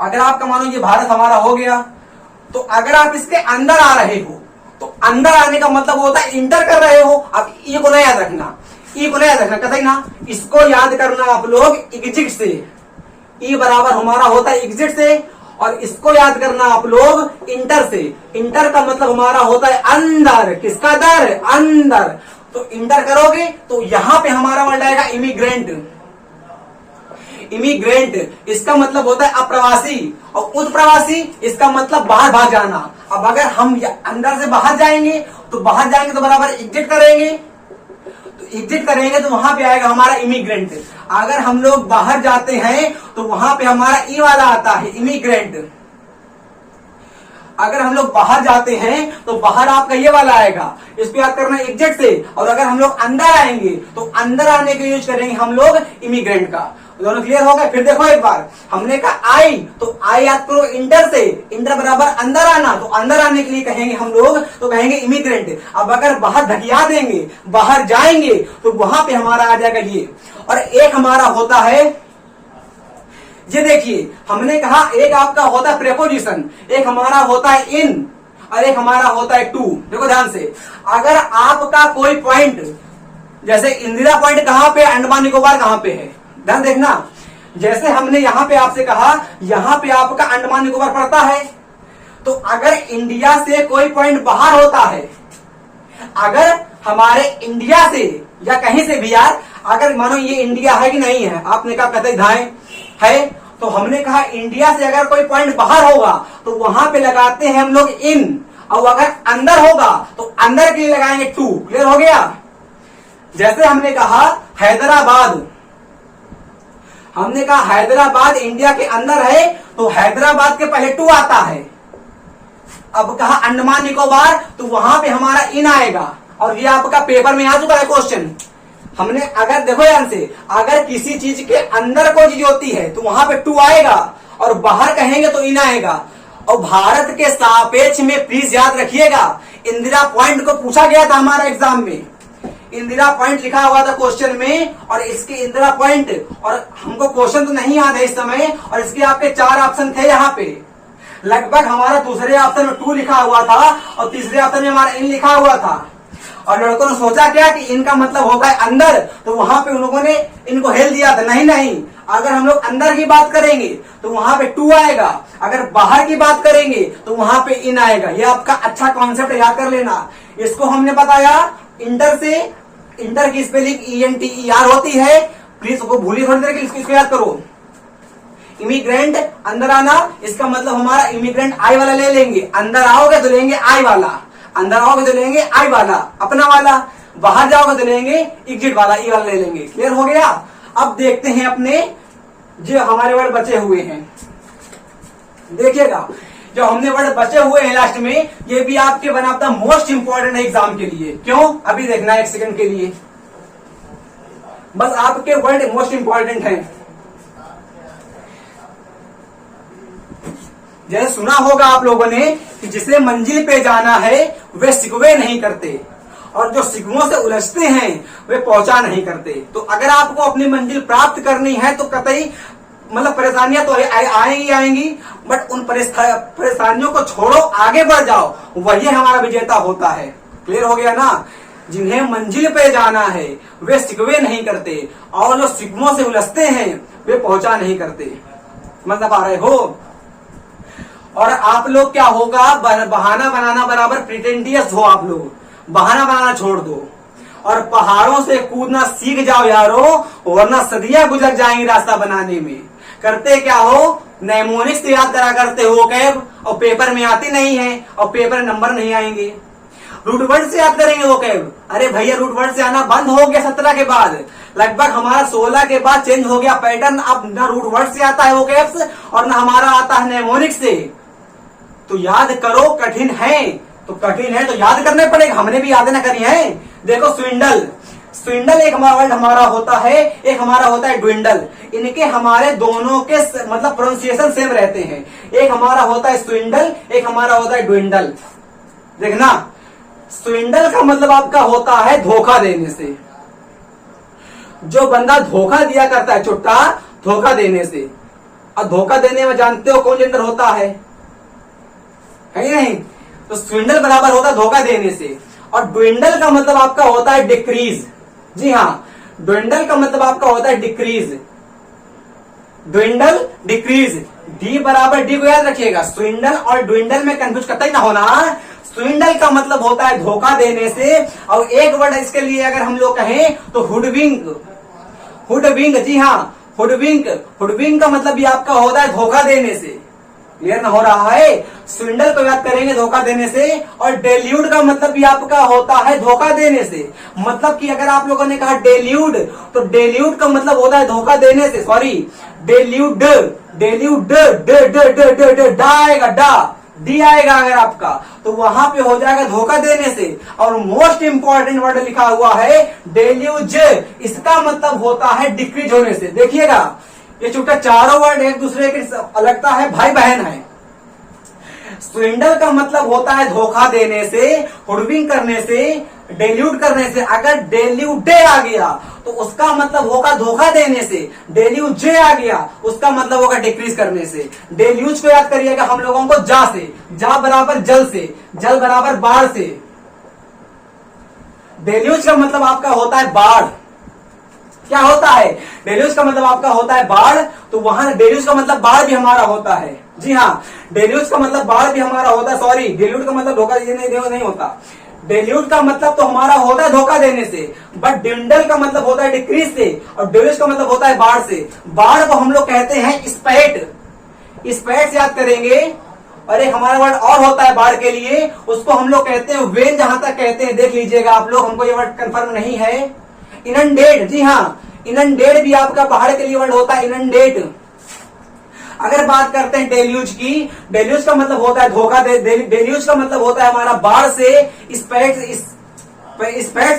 अगर आपका मानो ये भारत हमारा हो गया, तो अगर आप इसके अंदर आ रहे हो तो अंदर आने का मतलब होता है इंटर कर रहे हो। अब ई को ना याद रखना, ई को ना याद रखना कतई ना, इसको याद करना आप लोग एग्जिट से। ई बराबर हमारा होता है एग्जिट से, और इसको याद करना आप लोग इंटर से। इंटर का मतलब हमारा होता है अंदर, किसका दर, अंदर। तो इंटर करोगे तो यहां पे हमारा वर्ड आएगा इमिग्रेंट। इमिग्रेंट इसका मतलब होता है अप्रवासी, और उत्प्रवासी इसका मतलब बाहर भाग जाना। अब अगर हम अंदर से बाहर जाएंगे तो बराबर एग्जिट करेंगे, तो एग्जिट करेंगे तो वहां पे आएगा हमारा इमिग्रेंट। अगर हम लोग बाहर जाते हैं तो वहां पे हमारा ई वाला आता है इमिग्रेंट। अगर हम लोग बाहर जाते हैं तो बाहर आपका ये वाला आएगा, इसको याद करना एग्जिट से। और अगर हम लोग अंदर आएंगे तो अंदर आने के यूज करेंगे हम लोग इमिग्रेंट का। दोनों क्लियर हो गए? फिर देखो एक बार, हमने कहा आई, तो आई याद करो इंटर से, इंटर बराबर अंदर आना, तो अंदर आने के लिए कहेंगे हम लोग तो कहेंगे इमिग्रेंट। अब अगर बाहर धकिया देंगे, बाहर जाएंगे, तो वहां पे हमारा आ जाएगा ये। और एक हमारा होता है, ये देखिए हमने कहा एक आपका होता है प्रेपोजिशन, एक हमारा होता है इन, और एक हमारा होता है टू। देखो ध्यान से, अगर आपका कोई पॉइंट, जैसे इंदिरा पॉइंट कहां पे, अंडमान निकोबार कहां पे है, ध्यान देखना। जैसे हमने यहां पे आपसे कहा यहां पे आपका अंडमान निकोबार पड़ता है, तो अगर इंडिया से कोई पॉइंट बाहर होता है, अगर हमारे इंडिया से या कहीं से भी यार, अगर मानो ये इंडिया है कि नहीं है, आपने कहा कतई धाए है, तो हमने कहा इंडिया से अगर कोई पॉइंट बाहर होगा तो वहां पे लगाते हैं हम लोग इन, और अगर अंदर होगा तो अंदर के लिए लगाएंगे टू। क्लियर हो गया? जैसे हमने कहा हैदराबाद, हमने कहा हैदराबाद इंडिया के अंदर है, तो हैदराबाद के पहले टू आता है। अब कहा अंडमान निकोबार, तो वहां पे हमारा इन आएगा, और ये आपका पेपर में आ चुका है क्वेश्चन। हमने अगर देखो ध्यान से, अगर किसी चीज के अंदर कोई चीज होती है तो वहां पे टू आएगा, और बाहर कहेंगे तो इन आएगा। और भारत के सापेक्ष में प्लीज याद रखिएगा, इंदिरा पॉइंट को पूछा गया था हमारा एग्जाम में, इंदिरा पॉइंट लिखा हुआ था क्वेश्चन में, और इसके इंदिरा पॉइंट, और हमको क्वेश्चन तो नहीं याद है इस समय, और इसके आपके 4 ऑप्शन थे यहाँ पे। लगभग हमारा दूसरे ऑप्शन में टू लिखा हुआ था, और तीसरे ऑप्शन में हमारा इन लिखा हुआ था। और लड़कों ने सोचा क्या कि इनका मतलब होगा अंदर, तो वहां पे उन लोगों ने इनको हेल दिया था। नहीं, अगर हम लोग अंदर की बात करेंगे तो वहां पे टू आएगा, अगर बाहर की बात करेंगे तो वहां पे इन आएगा। ये आपका अच्छा कॉन्सेप्ट याद कर लेना। इसको हमने बताया इंटर से, इंटर की स्पेलिंग ENTER होती है, प्लीज उसको भूलिए थोड़ी देर के लिए, इसको याद करो। इमिग्रेंट अंदर आना, इसका मतलब हमारा इमिग्रेंट आई वाला ले लेंगे, अंदर आओगे तो लेंगे आई वाला, अंदर आओगे तो लेंगे आई वाला अपना वाला, बाहर जाओगे तो लेंगे एग्जिट वाला, ई वाला ले लेंगे। क्लियर हो गया? अब देखते हैं अपने जो हमारे वर्ड बचे हुए हैं, देखिएगा जो हमने वर्ड बचे हुए हैं लास्ट में, ये भी आपके one of the most important है एग्जाम के लिए। क्यों? अभी देखना है 1 सेकंड के लिए, बस आपके वर्ड मोस्ट इंपॉर्टेंट है। जैसे सुना होगा आप लोगों ने कि जिसे मंजिल पे जाना है वे शिकवे नहीं करते, और जो शिकवों से उलझते हैं वे पहुंचा नहीं करते। तो अगर आपको अपनी मंजिल प्राप्त करनी है तो कतई मतलब परेशानियां तो आएंगी आएंगी, बट उन परेशानियों को छोड़ो, आगे बढ़ जाओ, वही हमारा विजेता होता है। क्लियर हो गया ना? जिन्हें मंजिल पे जाना है वे शिकवे नहीं करते, और जो शिकवों से उलझते हैं वे पहुंचा नहीं करते। मतलब आ रहे हो? और आप लोग क्या होगा, बहाना बनाना बराबर प्रिटेंडियस हो, आप लोग बहाना बनाना छोड़ दो, और पहाड़ों से कूदना सीख जाओ यारो, वरना सदियां गुजर जाएंगी रास्ता बनाने में। करते क्या हो, नेमोनिक्स से याद करा करते हो कैब, और पेपर में आती नहीं है, और पेपर नंबर नहीं आएंगे। रूट वर्ड से याद करेंगे वो कैब, अरे भैया रूट वर्ड से आना बंद हो गया 17 के बाद, लगभग हमारा 16 के बाद चेंज हो गया पैटर्न। अब ना रूट वर्ड से आता है वो कैब्स, और ना हमारा आता है नेमोनिक्स से। तो याद करो, कठिन है तो कठिन है तो याद करने पड़ेगा, हमने भी याद ना करी है। देखो स्विंडल, स्विंडल एक हमारा वर्ड हमारा होता है, एक हमारा होता है ड्विंडल। इनके हमारे दोनों के मतलब प्रोनाउंसिएशन सेम रहते हैं। एक हमारा होता है स्विंडल, एक हमारा होता है ड्विंडल। देखना, स्विंडल का मतलब आपका होता है धोखा देने से। जो बंदा धोखा दिया करता है चुट्टा, धोखा देने से। और धोखा देने में जानते हो कौन जेंडर होता है कि नहीं? तो स्विंडल बराबर होता है धोखा देने से। और ड्विंडल का मतलब आपका होता है डिक्रीज। जी हाँ, ड्विंडल का मतलब आपका होता है डिक्रीज। ड्विंडल डिक्रीज, डी बराबर डी को याद रखिएगा। स्विंडल और ड्विंडल में कंफ्यूज कतई ना होना। स्विंडल का मतलब होता है धोखा देने से, और एक वर्ड इसके लिए अगर हम लोग कहें तो हुडविंक। हुडविंक, जी हाँ, हुडविंक। हुडविंक का मतलब भी आपका होता है धोखा देने से। क्लियर ना हो रहा है? स्विंडल को याद करेंगे धोखा देने से। और डेल्यूड का मतलब भी आपका होता है धोखा देने से। मतलब कि अगर आप लोगों ने कहा डेल्यूड, तो डेल्यूड का मतलब होता है धोखा देने से। सॉरी, डेल्यूड, डेल्यूड डा आएगा, डा डी आएगा अगर आपका, तो वहां पे हो जाएगा धोखा देने से। और मोस्ट इंपॉर्टेंट वर्ड लिखा हुआ है डेल्यूज, इसका मतलब होता है डिक्रीज होने से। देखिएगा, ये चूंकि चारों वर्ड एक दूसरे के लगता है भाई बहन है। स्विंडल का मतलब होता है धोखा देने से, हुडविंग करने से, डेल्यूड करने से। अगर डेल्यूडे आ गया तो उसका मतलब होगा धोखा देने से। डेल्यूजे आ गया उसका मतलब होगा डिक्रीज करने से। डेल्यूज को याद करिएगा हम लोगों को जा से, जा बराबर जल से, जल बराबर बाढ़ से। डेल्यूज का मतलब आपका होता है बाढ़। क्या होता है? डेल्यूज का मतलब आपका होता है बाढ़। तो वहां डेल्यूज का मतलब बाढ़ भी हमारा होता है। जी हाँ, डेल्यूज का मतलब बाढ़ भी हमारा होता है। सॉरी, डेल्यूड का मतलब धोखा नहीं होता। डेल्यूड का मतलब तो हमारा होता है धोखा देने से, बट ड्विंडल का मतलब होता है डिक्रीज से, और डेल्यूज का मतलब होता है बाढ़ से। बाढ़ को हम लोग कहते हैं स्पैट। स्पैट से याद करेंगे। और एक हमारा वर्ड और होता है बाढ़ के लिए, उसको हम लोग कहते हैं वेन। जहां तक कहते हैं देख लीजिएगा आप लोग, हमको ये वर्ड कंफर्म नहीं है। इनंडेट, जी हाँ, इनंडेट भी आपका बाढ़ के लिए वर्ड होता है, इनंडेट। अगर बात करते हैं डेल्यूज की, डेल्यूज का मतलब होता है धोखा डेल्यूज का मतलब होता है हमारा बाढ़ से। स्पैट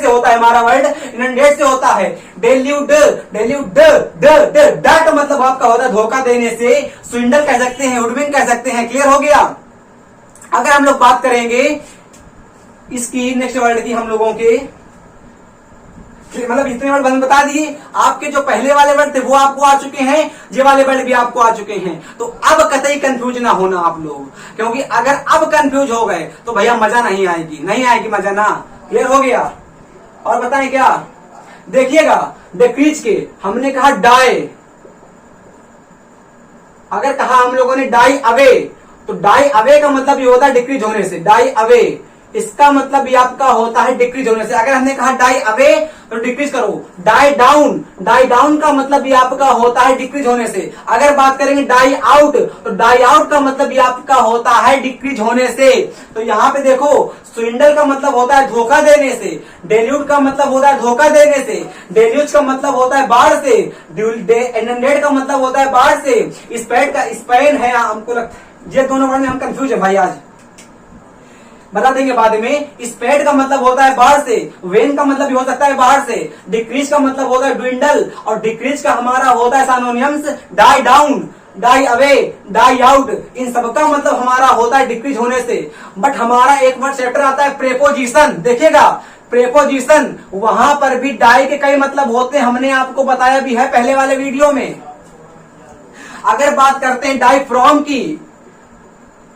से होता है हमारा वर्ड, इनंडेट से होता है डेल्यूड। डेल्यूड ड का मतलब आपका होता है धोखा देने से। स्विंडल कह सकते हैं, हुडविंग कह सकते हैं। क्लियर हो गया? अगर हम लोग बात करेंगे इसकी नेक्स्ट वर्ड की, हम लोगों के मतलब इतने वर्ड बता दिए। आपके जो पहले वाले वर्ड थे वो आपको आ चुके हैं, ये वाले वर्ड भी आपको आ चुके हैं। तो अब कतई कंफ्यूज ना होना आप लोग, क्योंकि अगर अब कंफ्यूज हो गए तो भैया मजा नहीं आएगी, नहीं आएगी मजा ना। क्लियर हो गया? और बताएं क्या? देखिएगा, डिक्रीज के हमने कहा डाई। अगर कहा हम लोगों ने डाई अवे, तो डाई अवे का मतलब ये होता है डिक्रीज होने से। डाई अवे, इसका मतलब भी आपका होता है डिक्रीज होने से। अगर हमने कहा डाई अवे तो डिक्रीज करो। डाई डाउन, डाई डाउन का मतलब भी आपका होता है डिक्रीज होने से। अगर बात करेंगे डाई आउट, तो डाई आउट का मतलब भी आपका होता है डिक्रीज होने से। तो यहाँ पे देखो, स्विंडल का मतलब होता है धोखा देने से, डेल्यूड का मतलब होता है धोखा देने से, डेल्यूज का मतलब होता है बाढ़ से, इनंडेट का मतलब होता है बाढ़ से, स्पैट का स्पेन है। हमको लगता है ये दोनों वर्ड में हम कंफ्यूज है भाई, आज बता देंगे बाद में। स्पैट का मतलब होता है बाहर से, वेन का मतलब भी हो सकता है बाहर से, डिक्रीज का मतलब होता है ड्विंडल, और डिक्रीज का हमारा होता है synonyms die down, die away, die out. इन सबका मतलब हमारा होता है डिक्रीज होने से। बट हमारा एक वर्ड चैप्टर आता है प्रेपोजिशन। देखिएगा, प्रेपोजिशन, वहां पर भी डाई के कई मतलब होते हैं, हमने आपको बताया भी है पहले वाले वीडियो में। अगर बात करते हैं डाई फ्रॉम की,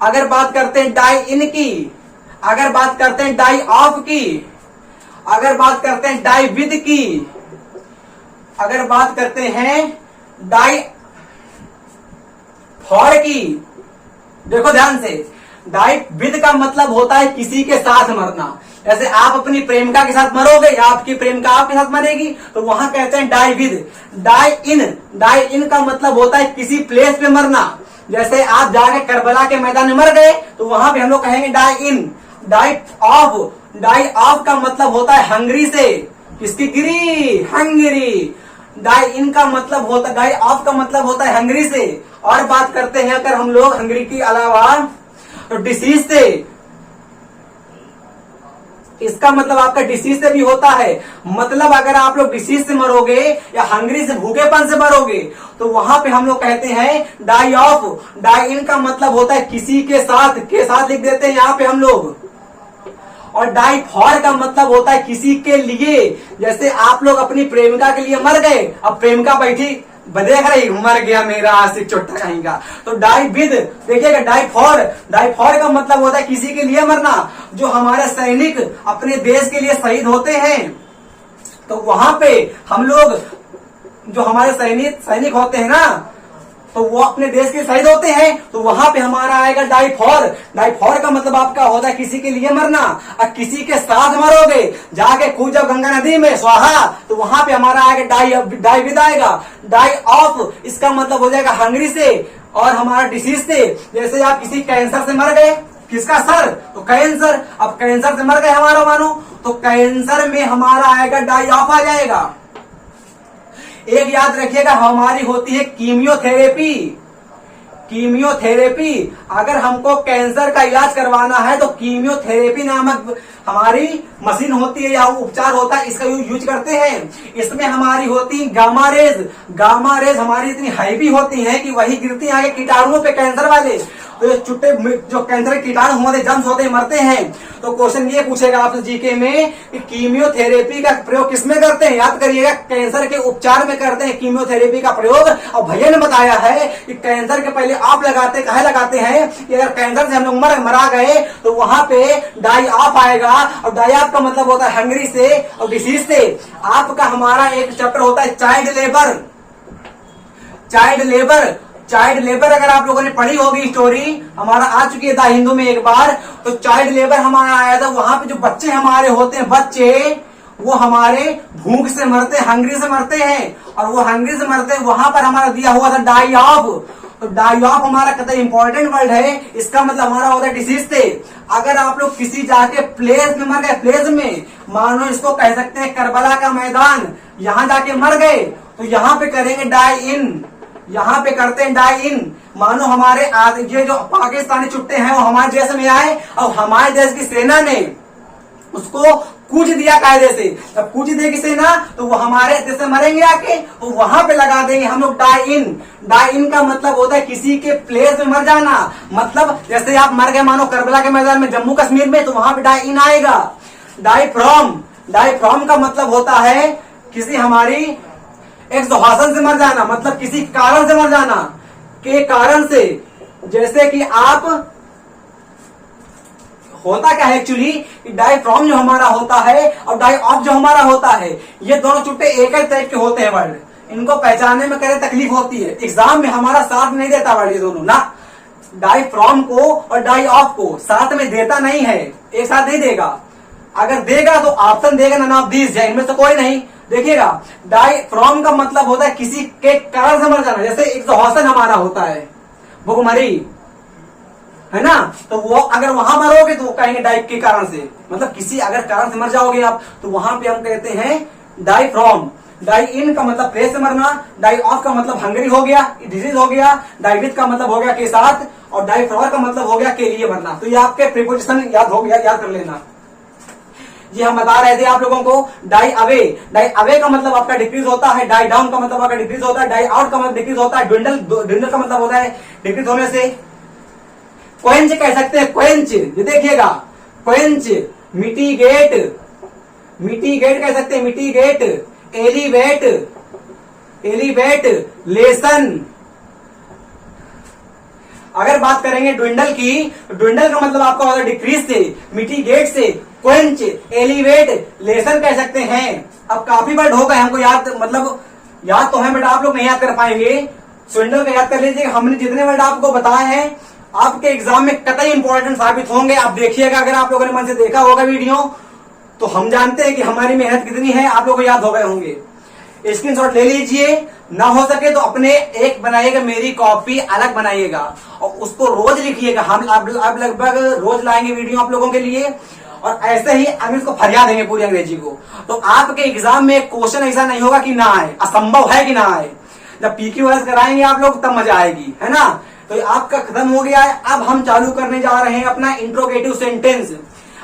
अगर बात करते हैं डाई इन की, अगर बात करते हैं डाई ऑफ की, अगर बात करते हैं डाई विद की, अगर बात करते हैं डाई फॉर की, देखो ध्यान से, डाई विद का मतलब होता है किसी के साथ मरना। जैसे आप अपनी प्रेमिका के साथ मरोगे या आपकी प्रेमिका आपके साथ मरेगी, तो वहां कहते हैं डाई विद। डाई इन का मतलब होता है किसी प्लेस पे मरना। जैसे आप जाके करबला के मैदान में मर गए, तो वहां पे हम लोग कहेंगे डाई इन। डाई ऑफ का मतलब होता है हंगरी से, किसकी गिरी, हंगरी। डाई इन का मतलब होता है, डाई ऑफ का मतलब होता है हंगरी से। और बात करते हैं अगर हम लोग हंगरी के अलावा, तो डिसीज से, इसका मतलब आपका डिसीज से भी होता है। मतलब अगर आप लोग डिसीज से मरोगे या हंगरी से, भूखेपन से मरोगे, तो वहां पे हम लोग कहते हैं डाई ऑफ। डाई इन का मतलब होता है किसी के साथ लिख देते हैं यहाँ पे हम लोग। और डाई फॉर का मतलब होता है किसी के लिए। जैसे आप लोग अपनी प्रेमिका के लिए मर गए, अब प्रेमिका बैठी देख रही मर गया मेरा आशिक चोटा कहीं का, तो डाई विद देखिएगा। डाई फॉर का मतलब होता है किसी के लिए मरना। जो हमारे सैनिक अपने देश के लिए शहीद होते हैं, तो वहां पे हम लोग जो हमारे सैनिक होते हैं ना, तो वो अपने देश के शहीद होते हैं, तो वहां पे हमारा आएगा डाई फॉर का मतलब आपका होता है किसी के लिए मरना। और किसी के साथ मरोगे, जाके कूद जाओ गंगा नदी में स्वाहा, तो वहां पे हमारा आएगा डाई विद आएगा। डाई ऑफ इसका मतलब हो जाएगा हंगरी से और हमारा डिसीज से। जैसे आप किसी कैंसर से मर गए, किसका सर, तो कैंसर, अब कैंसर से मर गए हमारा मानो, तो कैंसर में हमारा आएगा डाई ऑफ आ जाएगा। एक याद रखिएगा, हमारी होती है कीमियोथेरेपी। अगर हमको कैंसर का इलाज करवाना है तो कीमियोथेरेपी नामक हमारी मशीन होती है या उपचार होता है, इसका यूज करते हैं। इसमें हमारी होती है गामा रेज हमारी इतनी हैवी होती है कि वही गिरती है आगे कीटाणुओं पे, कैंसर वाले। तो ये चुट्टे जो कैंसर के कीटाणु होते जम्स होते मरते हैं। तो क्वेश्चन ये पूछेगा आपसे जीके में कि कीमियोथेरेपी का प्रयोग किसमें करते हैं, याद करिएगा कैंसर के उपचार में करते हैं कीमियोथेरेपी का प्रयोग। और भैया ने बताया है कि कैंसर के पहले आप काहे लगाते हैं कि अगर कैंसर से हम लोग मरा गए तो वहां पे डाई ऑफ आएगा। और डाई ऑफ का मतलब होता है हंगरी से और डिसीज से। आपका हमारा एक चैप्टर होता है चाइल्ड लेबर अगर आप लोगों ने पढ़ी होगी स्टोरी, हमारा आ चुकी है द हिंदू में एक बार। तो चाइल्ड लेबर हमारा आया था, वहां पे जो बच्चे हमारे होते हैं, बच्चे वो हमारे भूख से मरते, हंगरी से मरते हैं। और वो हंगरी से मरते हैं, वहां पर हमारा दिया हुआ था डाई ऑफ। तो डाई ऑफ हमारा कितना इंपॉर्टेंट वर्ड है, इसका मतलब हमारा होता है डिसीज से। अगर आप लोग किसी जाके प्लेस में मर गए, प्लेस में मानो इसको कह सकते हैं करबला का मैदान, यहां जाके मर गए, तो यहाँ पे करेंगे डाई इन, यहाँ पे करते हैं डाई इन। मानो हमारे ये जो पाकिस्तानी चुट्टे हैं वो हमारे देश में आए और हमारे देश की सेना ने उसको कूच दिया कायदे से। जब कूच देगी सेना तो वो हमारे देश से मरेंगे आके, तो वहां पे लगा देंगे हम लोग डाई इन का मतलब होता है किसी के प्लेस में मर जाना। मतलब जैसे आप मर गए मानो करबला के मैदान में जम्मू कश्मीर में, तो वहां पे डाई इन आएगा। डाई फ्रॉम का मतलब होता है किसी हमारी एक्सहॉशन से मर जाना, मतलब किसी कारण से मर जाना, के कारण से। जैसे कि आप होता क्या है एक्चुअली, डाई फ्रॉम जो हमारा होता है और डाई ऑफ जो हमारा होता है, ये दोनों चुट्टे एक ही टाइप के होते हैं वर्ड। इनको पहचानने में करे तकलीफ होती है, एग्जाम में हमारा साथ नहीं देता वर्ड ये दोनों ना। डाई फ्रॉम को और डाई ऑफ को साथ में देता नहीं है, एक साथ नहीं देगा। अगर देगा तो ऑप्शन देगा नन ऑफ दीज, इनमें से कोई नहीं। देखिएगा, डाई फ्रॉम का मतलब होता है किसी के कारण से मर जाना। जैसे एक्सहॉशन हमारा होता है, भूखमरी है ना, तो वो अगर वहां मरोगे तो वो कहेंगे डाई के कारण से, मतलब किसी अगर कारण से मर जाओगे आप, तो वहां पे हम कहते हैं डाई फ्रॉम। डाई इन का मतलब प्लेस से मरना, डाई ऑफ का मतलब हंगरी हो गया, डिजीज हो गया, डाई विद का मतलब हो गया के साथ, और डाई फ्रॉर का मतलब हो गया के लिए मरना। तो ये आपके प्रीपोजिशन याद हो गया, याद कर लेना। ये हम बता रहे थे आप लोगों को। डाई अवे का मतलब आपका डिक्रीज होता है, डाई डाउन का मतलब आपका डिक्रीज होता है, डाई आउट का मतलब डिक्रीज होता है, ड्विंडल का मतलब होता है डिक्रीज होने से। क्वेंच कह सकते हैं, क्वेंच, ये देखिएगा क्वेंच, मिटिगेट कह सकते हैं, मिटिगेट, एलिवेट, लेसन। अगर बात करेंगे ड्विंडल की, तो ड्विंडल का मतलब आपका होता है डिक्रीज से, मिटिगेट से, क्वेंच, एलिवेट, लेसन कह सकते हैं। अब काफी वर्ड हो गए हमको याद, मतलब याद तो है बट आप लोग नहीं याद कर पाएंगे। स्विंडल का याद कर लीजिए, हमने जितने वर्ड आपको बताए हैं आपके एग्जाम में कतई इंपॉर्टेंट साबित होंगे। आप देखिएगा, अगर आप लोगों ने मन से देखा होगा वीडियो, तो हम जानते हैं कि हमारी मेहनत कितनी है, आप लोगों को याद हो गए होंगे। स्क्रीनशॉट ले लीजिए, ना हो सके तो अपने एक बनाइएगा, मेरी कॉपी अलग बनाइएगा और उसको रोज लिखिएगा। हम अब लगभग रोज लाएंगे वीडियो आप लोगों के लिए, और ऐसे ही हम इसको फरिया देंगे पूरी अंग्रेजी को। तो आपके एग्जाम में क्वेश्चन ऐसा नहीं होगा कि ना आए, असंभव है कि ना आए। जब PQRS कराएंगे आप लोग तब मजा आएगी, है ना। तो आपका खत्म हो गया है। अब हम चालू करने जा रहे हैं अपना इंट्रोगेटिव सेंटेंस।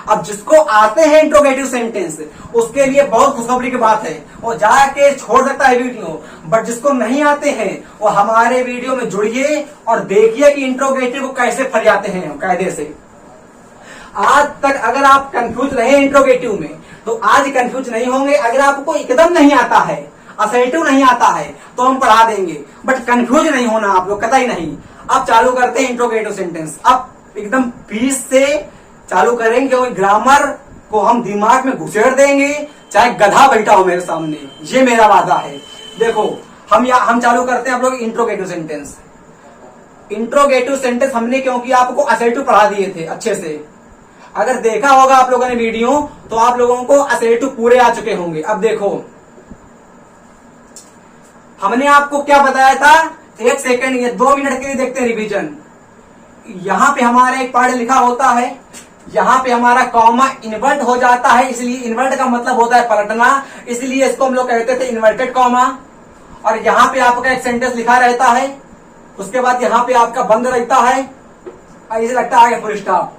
अब जिसको आते हैं इंट्रोगेटिव सेंटेंस, उसके लिए बहुत खुशखबरी की बात है, वो जाके छोड़ सकता है वीडियो। बट जिसको नहीं आते हैं वो हमारे वीडियो में जुड़िए और देखिए कि इंट्रोगेटिव को कैसे फरियाते हैं कायदे से। आज तक अगर आप कंफ्यूज रहे इंट्रोगेटिव में तो आज कंफ्यूज नहीं होंगे। अगर आपको एकदम नहीं आता है, असर्टिव नहीं आता है, तो हम पढ़ा देंगे, बट कंफ्यूज नहीं होना आप लोग, कतई नहीं। अब चालू करते हैं इंट्रोगेटिव सेंटेंस। अब एकदम पीस से चालू करेंगे, क्योंकि ग्रामर को हम दिमाग में घुसेड़ देंगे, चाहे गधा बैठा हो मेरे सामने, ये मेरा वादा है। देखो हम चालू करते हैं आप लोग इंट्रोगेटिव सेंटेंस। इंट्रोगेटिव सेंटेंस हमने क्योंकि आपको असर्टिव पढ़ा दिए थे अच्छे से, अगर देखा होगा आप लोगों ने वीडियो तो आप लोगों को असर्टिव पूरे आ चुके होंगे। अब देखो हमने आपको क्या बताया था, 1 सेकंड या 2 मिनट के लिए देखते हैं रिवीजन। यहां पे हमारा एक पार्ट लिखा होता है, यहां पे हमारा कॉमा इन्वर्ट हो जाता है, इसलिए इन्वर्ट का मतलब होता है पलटना, इसलिए इसको हम लोग कहते थे इन्वर्टेड कॉमा। और यहां पे आपका एक सेंटेंस लिखा रहता है, उसके बाद यहां पे आपका बंद रहता है, ऐसे लगता है फुल स्टॉप।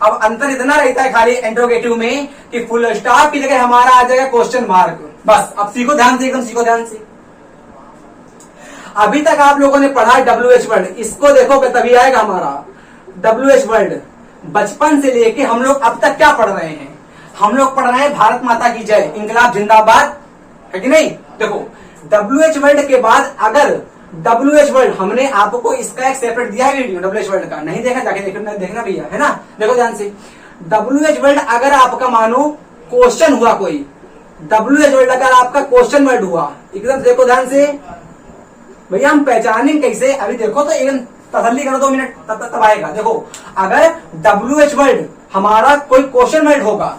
अब अंतर इतना रहता है खाली इंट्रोगेटिव में कि फुल स्टॉप की जगह हमारा आ जाएगा क्वेश्चन मार्क। बस अब सीखो ध्यान से, एकदम सीखो ध्यान से। अभी तक आप लोगों ने पढ़ा WH वर्ड, इसको देखोगे तभी आएगा हमारा WH वर्ड। बचपन से लेके हम लोग अब तक क्या पढ़ रहे हैं, हम लोग पढ़ रहे हैं भारत माता की जय, इंकलाब जिंदाबाद, है कि नहीं। देखो WH वर्ड के बाद अगर WH वर्ड हमने आपको इसका एक सेपरेट दिया है वीडियो, WH वर्ड का नहीं देखा जाके देखना भैया, है ना। देखो ध्यान से, WH वर्ड अगर आपका मानो क्वेश्चन हुआ कोई, WH वर्ड अगर आपका क्वेश्चन वर्ड हुआ, एकदम देखो ध्यान से भैया, हम पहचानेंगे कैसे, अभी देखो तो एकदम तसल्ली करो, 2 मिनट तब आएगा। देखो अगर WH वर्ड हमारा कोई क्वेश्चन वर्ड होगा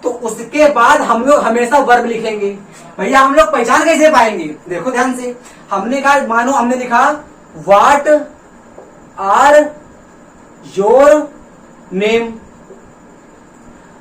तो उसके बाद हम लोग हमेशा वर्ब लिखेंगे। भैया हम लोग पहचान कैसे पाएंगे, देखो ध्यान से, हमने कहा मानो हमने लिखा व्हाट आर योर नेम।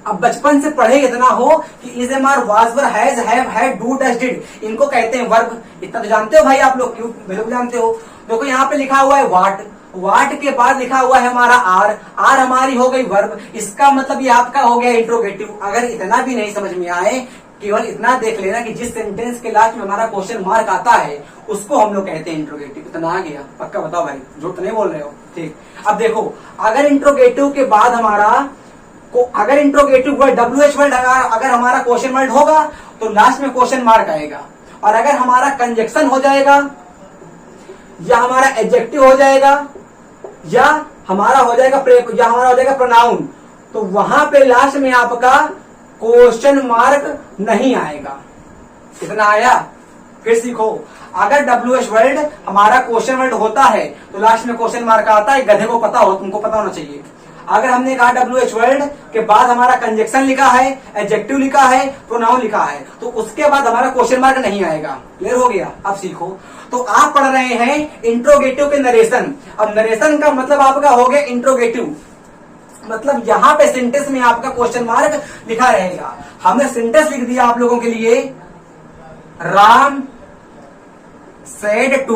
अब बचपन से पढ़े इतना हो कि is am are was were has have had do does did, इनको कहते हैं वर्ब। इतना तो जानते हो भाई आप लोग, क्यों बिल्कुल जानते हो। देखो यहाँ पे लिखा हुआ है व्हाट, व्हाट के बाद लिखा हुआ है हमारा आर, आर हमारी हो गई वर्ब। इसका मतलब ये आपका हो गया इंट्रोगेटिव। अगर इतना भी नहीं समझ में आए, केवल इतना देख लेना कि जिस सेंटेंस के लास्ट में हमारा क्वेश्चन मार्क आता है उसको हम लोग कहते हैं इंट्रोगेटिव। इतना आ गया, पक्का बताओ भाई, झूठ तो नहीं बोल रहे हो, ठीक। अब देखो अगर इंट्रोगेटिव के बाद हमारा अगर इंट्रोगेटिव वर्ड WH वर्ड अगर हमारा क्वेश्चन वर्ड होगा तो लास्ट में क्वेश्चन मार्क आएगा। और अगर हमारा कंजक्शन हो जाएगा या हमारा एडजेक्टिव हो जाएगा या हमारा हो जाएगा प्रोनाउन, तो वहां पे लास्ट में आपका क्वेश्चन मार्क नहीं आएगा। कितना आया, फिर सीखो। अगर WH वर्ड हमारा क्वेश्चन वर्ड होता है तो लास्ट में क्वेश्चन मार्क आता है, गधे को पता हो, तुमको पता होना चाहिए। अगर हमने कहा WH वर्ड के बाद हमारा कंजक्शन लिखा है, एडजेक्टिव लिखा है, प्रोनाउन लिखा है, तो उसके बाद हमारा क्वेश्चन मार्क नहीं आएगा। क्लियर हो गया, अब सीखो। तो आप पढ़ रहे हैं इंट्रोगेटिव के नरेशन। अब नरेशन का मतलब आपका हो गया इंट्रोगेटिव, मतलब यहां पे सेंटेंस में आपका क्वेश्चन मार्क लिखा रहेगा। हमने सेंटेंस लिख दिया आप लोगों के लिए, राम सेड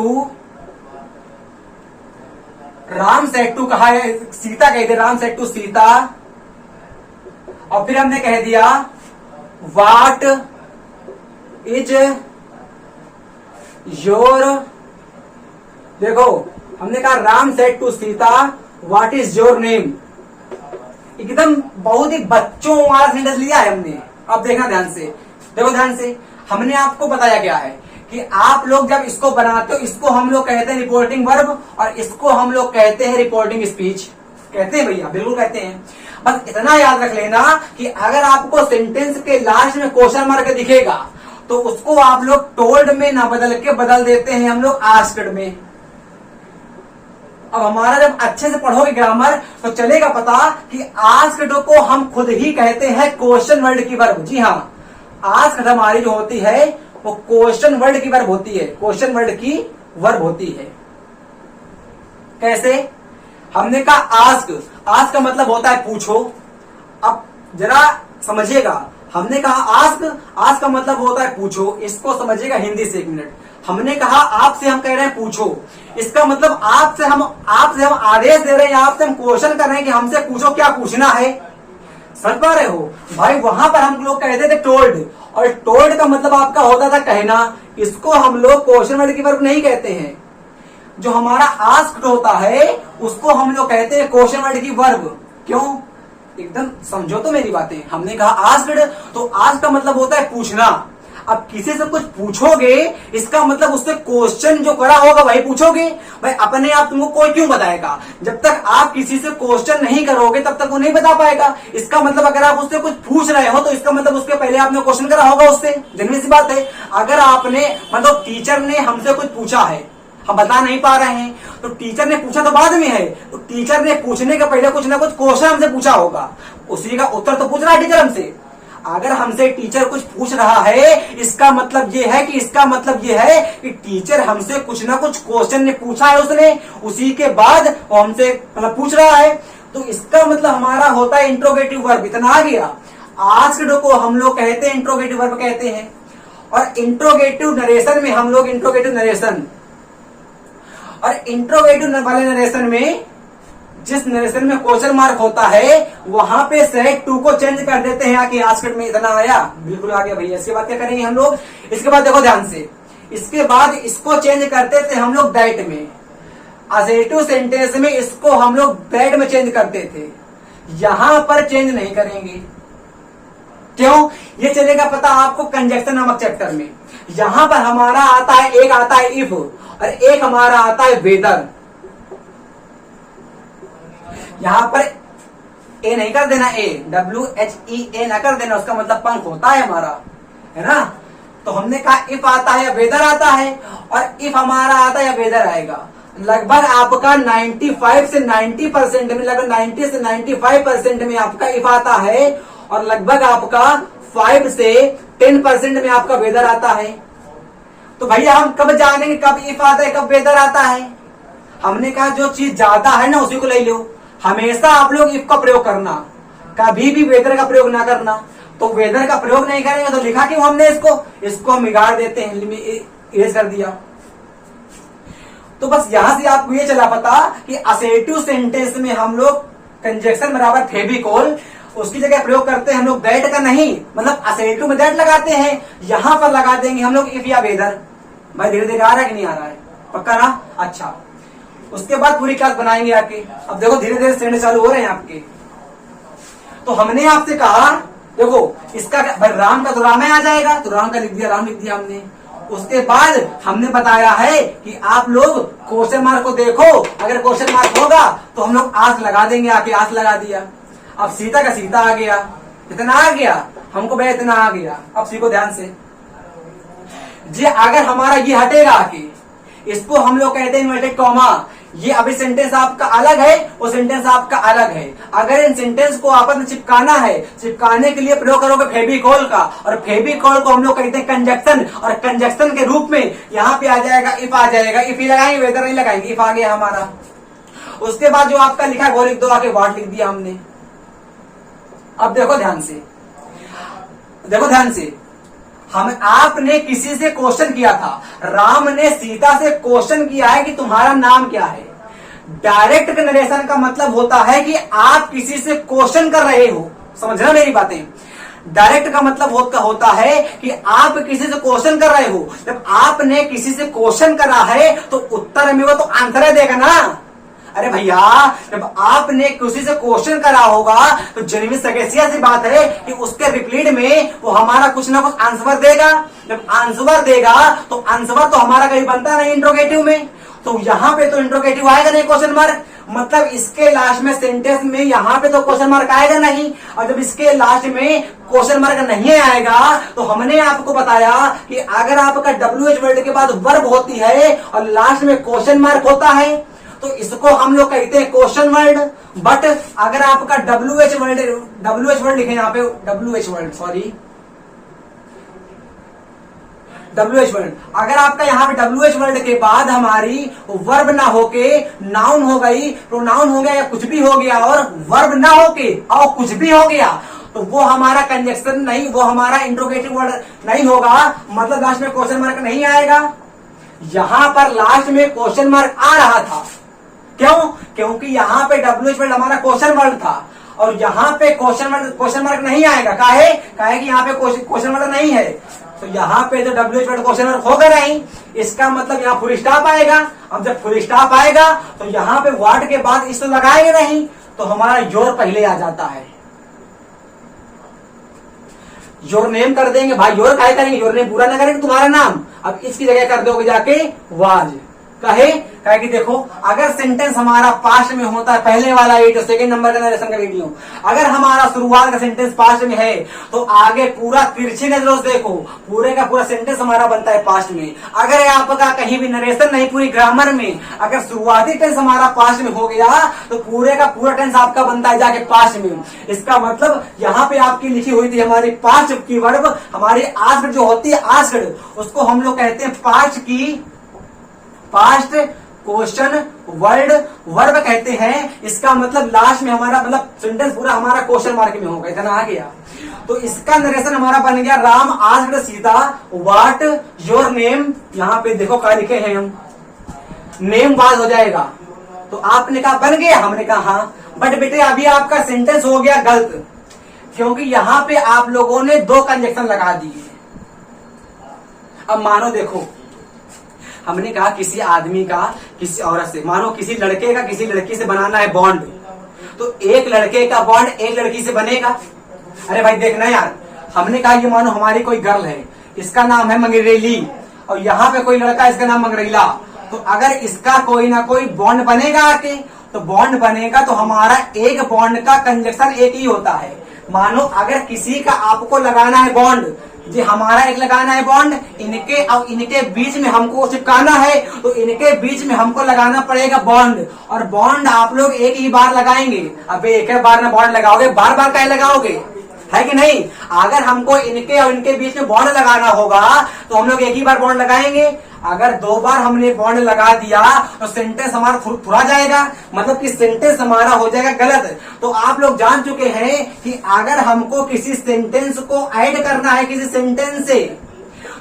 टू कहा है, सीता कह दे, राम सेड टू सीता। और फिर हमने कह दिया व्हाट इज योर, देखो हमने कहा Ram said to Sita what is your name. एकदम बहुत ही बच्चों वाला सेंटेंस लिया है हमने। अब देखना ध्यान से, देखो ध्यान से, हमने आपको बताया क्या है कि आप लोग जब इसको बनाते हो, इसको हम लोग कहते हैं रिपोर्टिंग वर्ब और इसको हम लोग कहते हैं रिपोर्टिंग स्पीच। कहते हैं भैया, बिल्कुल कहते हैं। बस इतना याद रख लेना कि अगर आपको सेंटेंस के लास्ट में क्वेश्चन मार्क दिखेगा तो उसको आप लोग टोल्ड में ना बदल के बदल देते हैं हम लोग आस्क्ड में। अब हमारा जब अच्छे से पढ़ोगे ग्रामर तो चलेगा पता कि आस्क्ड को हम खुद ही कहते हैं क्वेश्चन वर्ड की वर्ब। जी हाँ, आस्क्ड हमारी जो होती है वो क्वेश्चन वर्ड की वर्ब होती है, क्वेश्चन वर्ड की वर्ब होती है। कैसे, हमने कहा आस्क, आस्क का मतलब होता है पूछो। अब जरा समझिएगा, हमने कहा आस्क, आस्क का मतलब होता है पूछो। इसको समझिएगा हिंदी से, 1 मिनट। हमने कहा आपसे हम कह रहे हैं पूछो, इसका मतलब आपसे हम आदेश दे रहे हैं, आपसे हम क्वेश्चन कर रहे हैं कि हमसे पूछो क्या पूछना है। समझ पा रहे हो भाई। वहां पर हम लोग कहते थे टोल्ड, और टोल्ड का मतलब आपका होता था कहना। इसको हम लोग क्वेश्चन वर्ड की वर्ब नहीं कहते हैं। जो हमारा आस्क्ड होता है उसको हम लोग कहते हैं क्वेश्चन वर्ड की वर्ब। क्यों? एकदम समझो तो मेरी बातें। हमने कहा आस्क्ड, तो आस्क का मतलब होता है पूछना। अब किसी से कुछ पूछोगे इसका मतलब उससे क्वेश्चन जो करा होगा वही पूछोगे। भाई अपने आप तुमको कोई क्यों बताएगा? जब तक आप किसी से क्वेश्चन नहीं करोगे तब तक वो नहीं बता पाएगा। इसका मतलब अगर आप उससे कुछ पूछ रहे हो तो इसका मतलब उसके पहले आपने क्वेश्चन करा होगा उससे। जनरल सी बात है। अगर आपने मतलब टीचर ने हमसे कुछ पूछा है, हम बता नहीं पा रहे हैं, तो टीचर ने पूछा तो बाद में है, तो टीचर ने पूछने के पहले कुछ ना कुछ क्वेश्चन हमसे पूछा होगा, उसी का उत्तर तो पूछ रहा है टीचर हमसे। अगर हमसे टीचर कुछ पूछ रहा है इसका मतलब ये है कि टीचर हमसे कुछ ना कुछ क्वेश्चन ने पूछा है उसने, उसी के बाद वो हमसे मतलब पूछ रहा है। तो इसका मतलब हमारा होता है इंट्रोगेटिव वर्ब। इतना आ गया। आस्क्ड को हम लोग कहते हैं इंट्रोगेटिव वर्ब कहते हैं। और इंट्रोगेटिव नरेशन में हम लोग इंट्रोगेटिव नरेशन और इंट्रोगेटिव वाले नरेशन में जिस नरेशन में क्वेश्चन मार्क होता है वहां पे सेट टू को चेंज कर देते हैं। आके आस्क्ड में इतना आया, बिल्कुल आ गया भैया। इसके बाद क्या करेंगे हम लोग? इसके बाद देखो ध्यान से, इसके बाद इसको चेंज करते थे हम लोग दैट में। असेटिव सेंटेंस में इसको हम लोग दैट में चेंज करते थे, यहां पर चेंज नहीं करेंगे। क्यों? ये चलेगा पता आपको कंजक्शन नामक चैप्टर में। यहां पर हमारा आता है, एक आता है इफ और एक हमारा आता है वेदर। यहां पर ए नहीं कर देना, WHE ना कर देना, उसका मतलब पंख होता है हमारा, है ना। तो हमने कहा इफ आता है या वेदर आता है, और इफ हमारा आता है या वेदर आएगा। लगभग आपका 95 से 90% में, लगभग 90 से 95% में आपका इफ आता है, और लगभग आपका 5 से 10% में आपका वेदर आता है। तो भैया हम कब जानेंगे कब इफ आता है कब वेदर आता है? हमने कहा जो चीज ज्यादा है ना उसी को ले लो। हमेशा आप लोग इफ का प्रयोग करना, कभी भी वेदर का प्रयोग ना करना। तो वेदर का प्रयोग नहीं करेंगे तो लिखा क्यों हमने इसको हम बिगाड़ देते हैं, इरेज कर दिया। तो बस यहां से आपको ये चला पता कि असेटिव सेंटेंस में हम लोग कंजक्शन बराबर फेविकोल, उसकी जगह प्रयोग करते हैं हम लोग दैट का नहीं, मतलब असेटिव में दैट लगाते हैं, यहां पर लगा देंगे हम लोग इफ या वेदर। भाई धीरे धीरे आ रहा है कि नहीं आ रहा है? पक्का ना? अच्छा, उसके बाद पूरी क्लास बनाएंगे आपके। अब देखो धीरे धीरे सेंटेंस चालू हो रहे हैं आपके। तो हमने आपसे कहा देखो इसका भाई राम का तो राम आ जाएगा, तो राम का लिख दिया, राम लिख दिया हमने। उसके बाद हमने बताया है कि आप लोग क्वेश्चन मार्क को देखो, अगर क्वेश्चन मार्क होगा तो हम लोग आस लगा देंगे, आके आस लगा दिया। अब सीता का सीता आ गया, इतना आ गया हमको, भाई इतना आ गया। अब सीखो ध्यान से जी, अगर हमारा ये हटेगा आके, इसको हम लोग कहते हैं इन्वर्टेड कॉमा। ये अभी सेंटेंस आपका अलग है, वो सेंटेंस आपका अलग है। अगर इन सेंटेंस को आपस में चिपकाना है, चिपकाने के लिए प्रयोग करोगे फेविकोल का, और फेविकोल को हम लोग कहते हैं कंजक्शन, और कंजक्शन के रूप में यहाँ पे आ जाएगा इफ आ जाएगा। इफ ही लगाएंगे, वेदर नहीं लगाएंगे, इफ आ गया हमारा। उसके बाद जो आपका लिखा है वो लिख दो, आके व्हाट लिख दिया हमने। अब देखो ध्यान से, देखो ध्यान से, हम आपने किसी से क्वेश्चन किया था, राम ने सीता से क्वेश्चन किया है कि तुम्हारा नाम क्या है। डायरेक्ट नरेशन का मतलब होता है कि आप किसी से क्वेश्चन कर रहे हो, समझना मेरी बातें। डायरेक्ट का मतलब होता है कि आप किसी से क्वेश्चन कर रहे हो। जब आपने किसी से क्वेश्चन करा है तो उत्तर में वो तो आंसर देगा ना। अरे भैया जब आपने किसी से क्वेश्चन करा होगा तो जेन्युइन सगेसिया सी बात है कि उसके रिप्लीट में वो हमारा कुछ ना कुछ आंसर देगा। जब आंसर देगा तो आंसर तो हमारा कहीं बनता नहीं इंट्रोगेटिव में, तो यहाँ पे तो इंट्रोगेटिव आएगा नहीं क्वेश्चन मार्क, मतलब इसके लास्ट में सेंटेंस में यहाँ पे तो क्वेश्चन मार्क आएगा नहीं। और जब इसके लास्ट में क्वेश्चन मार्क नहीं आएगा तो हमने आपको बताया कि अगर आपका WH वर्ड के बाद वर्ब होती है और लास्ट में क्वेश्चन मार्क होता है तो इसको हम लोग कहते हैं क्वेश्चन वर्ड। बट अगर आपका WH वर्ड लिखे यहाँ पे, WH वर्ड, अगर आपका यहाँ पे WH वर्ड के बाद हमारी वर्ब ना होके नाउन हो गई, प्रोनाउन हो गया या कुछ भी हो गया, और वर्ब ना होके और कुछ भी हो गया, तो वो हमारा कंजक्शन नहीं, वो हमारा इंट्रोगेटिव वर्ड नहीं होगा, मतलब लास्ट में क्वेश्चन मार्क नहीं आएगा। यहां पर लास्ट में क्वेश्चन मार्क आ रहा था, क्यों? क्योंकि यहाँ पे WH वर्ड हमारा क्वेश्चन वर्ड था, और यहाँ पे क्वेश्चन मार्क नहीं आएगा। काहे कि यहाँ पे क्वेश्चन वर्ड नहीं है, तो यहाँ पे जो WH वर्ड क्वेश्चन मार्क होगा नहीं, इसका मतलब यहाँ फुल स्टॉप आएगा। अब जब फुल स्टॉप आएगा तो यहाँ पे वर्ड के बाद इस तो लगाएंगे नहीं, तो हमारा योर पहले आ जाता है। योर नेम कर देंगे भाई, योर काहे करेंगे, योर नेम पूरा ना करेंगे तुम्हारा नाम, अब इसकी जगह कर दोगे जाके वाज। कहे कि देखो अगर सेंटेंस हमारा पास्ट में होता है, पहले वाला 8 सेकंड नंबर का नरेशन का वीडियो, अगर हमारा शुरुआत का सेंटेंस पास्ट में है तो आगे पूरा तिरछी नजरों से देखो, पूरे का पूरा सेंटेंस हमारा बनता है पास्ट में। अगर आपका कहीं भी नरेशन नहीं, पूरी ग्रामर में अगर शुरुआती टेंस हमारा पास्ट में हो गया तो पूरे का पूरा टेंस आपका बनता है जाके पास्ट में। इसका मतलब यहाँ पे आपकी लिखी हुई थी हमारी पास्ट की वर्ब, हमारी आस्क्ड जो होती है आस्क्ड, उसको हम लोग कहते हैं पास्ट क्वेश्चन वर्ब कहते हैं। इसका मतलब लास्ट में हमारा मतलब सेंटेंस पूरा हमारा क्वेश्चन मार्क में होगा, इतना आ गया। तो इसका नरेशन हमारा बन गया, Ram asked Sita what your name. यहाँ पे देखो क्या लिखे हैं हम, नेम वाज हो जाएगा। तो आपने कहा बन गया, हमने कहा हाँ, बट बेटे अभी आपका सेंटेंस हो गया गलत, क्योंकि यहाँ पे आप लोगों ने 2 कंजक्शन लगा दिए। अब मानो देखो, हमने कहा किसी आदमी का किसी औरत से, मानो किसी लड़के का किसी लड़की से बनाना है बॉन्ड, तो एक लड़के का बॉन्ड एक लड़की से बनेगा। अरे भाई देखना यार, हमने कहा ये मानो हमारी कोई गर्ल है, इसका नाम है मंगरेली, और यहाँ पे कोई लड़का इसका नाम मंगरेला, तो अगर इसका कोई ना कोई बॉन्ड बनेगा आके, तो बॉन्ड बनेगा तो हमारा एक बॉन्ड का कंजक्शन एक ही होता है। मानो अगर किसी का आपको लगाना है बॉन्ड, जी हमारा एक लगाना है बॉन्ड, इनके और इनके बीच में हमको चिपकाना है, तो इनके बीच में हमको लगाना पड़ेगा बॉन्ड, और बॉन्ड आप लोग एक ही बार लगाएंगे। अबे एक बार ना बॉन्ड लगाओगे, बार बार क्या लगाओगे, है कि नहीं। अगर हमको इनके और इनके बीच में बॉन्ड लगाना होगा तो हम लोग एक ही बार बॉन्ड लगाएंगे। अगर 2 बार हमने बॉन्ड लगा दिया तो सेंटेंस हमारा थोड़ा जाएगा, मतलब कि सेंटेंस हमारा हो जाएगा गलत। तो आप लोग जान चुके हैं कि अगर हमको किसी सेंटेंस को ऐड करना है किसी सेंटेंस से,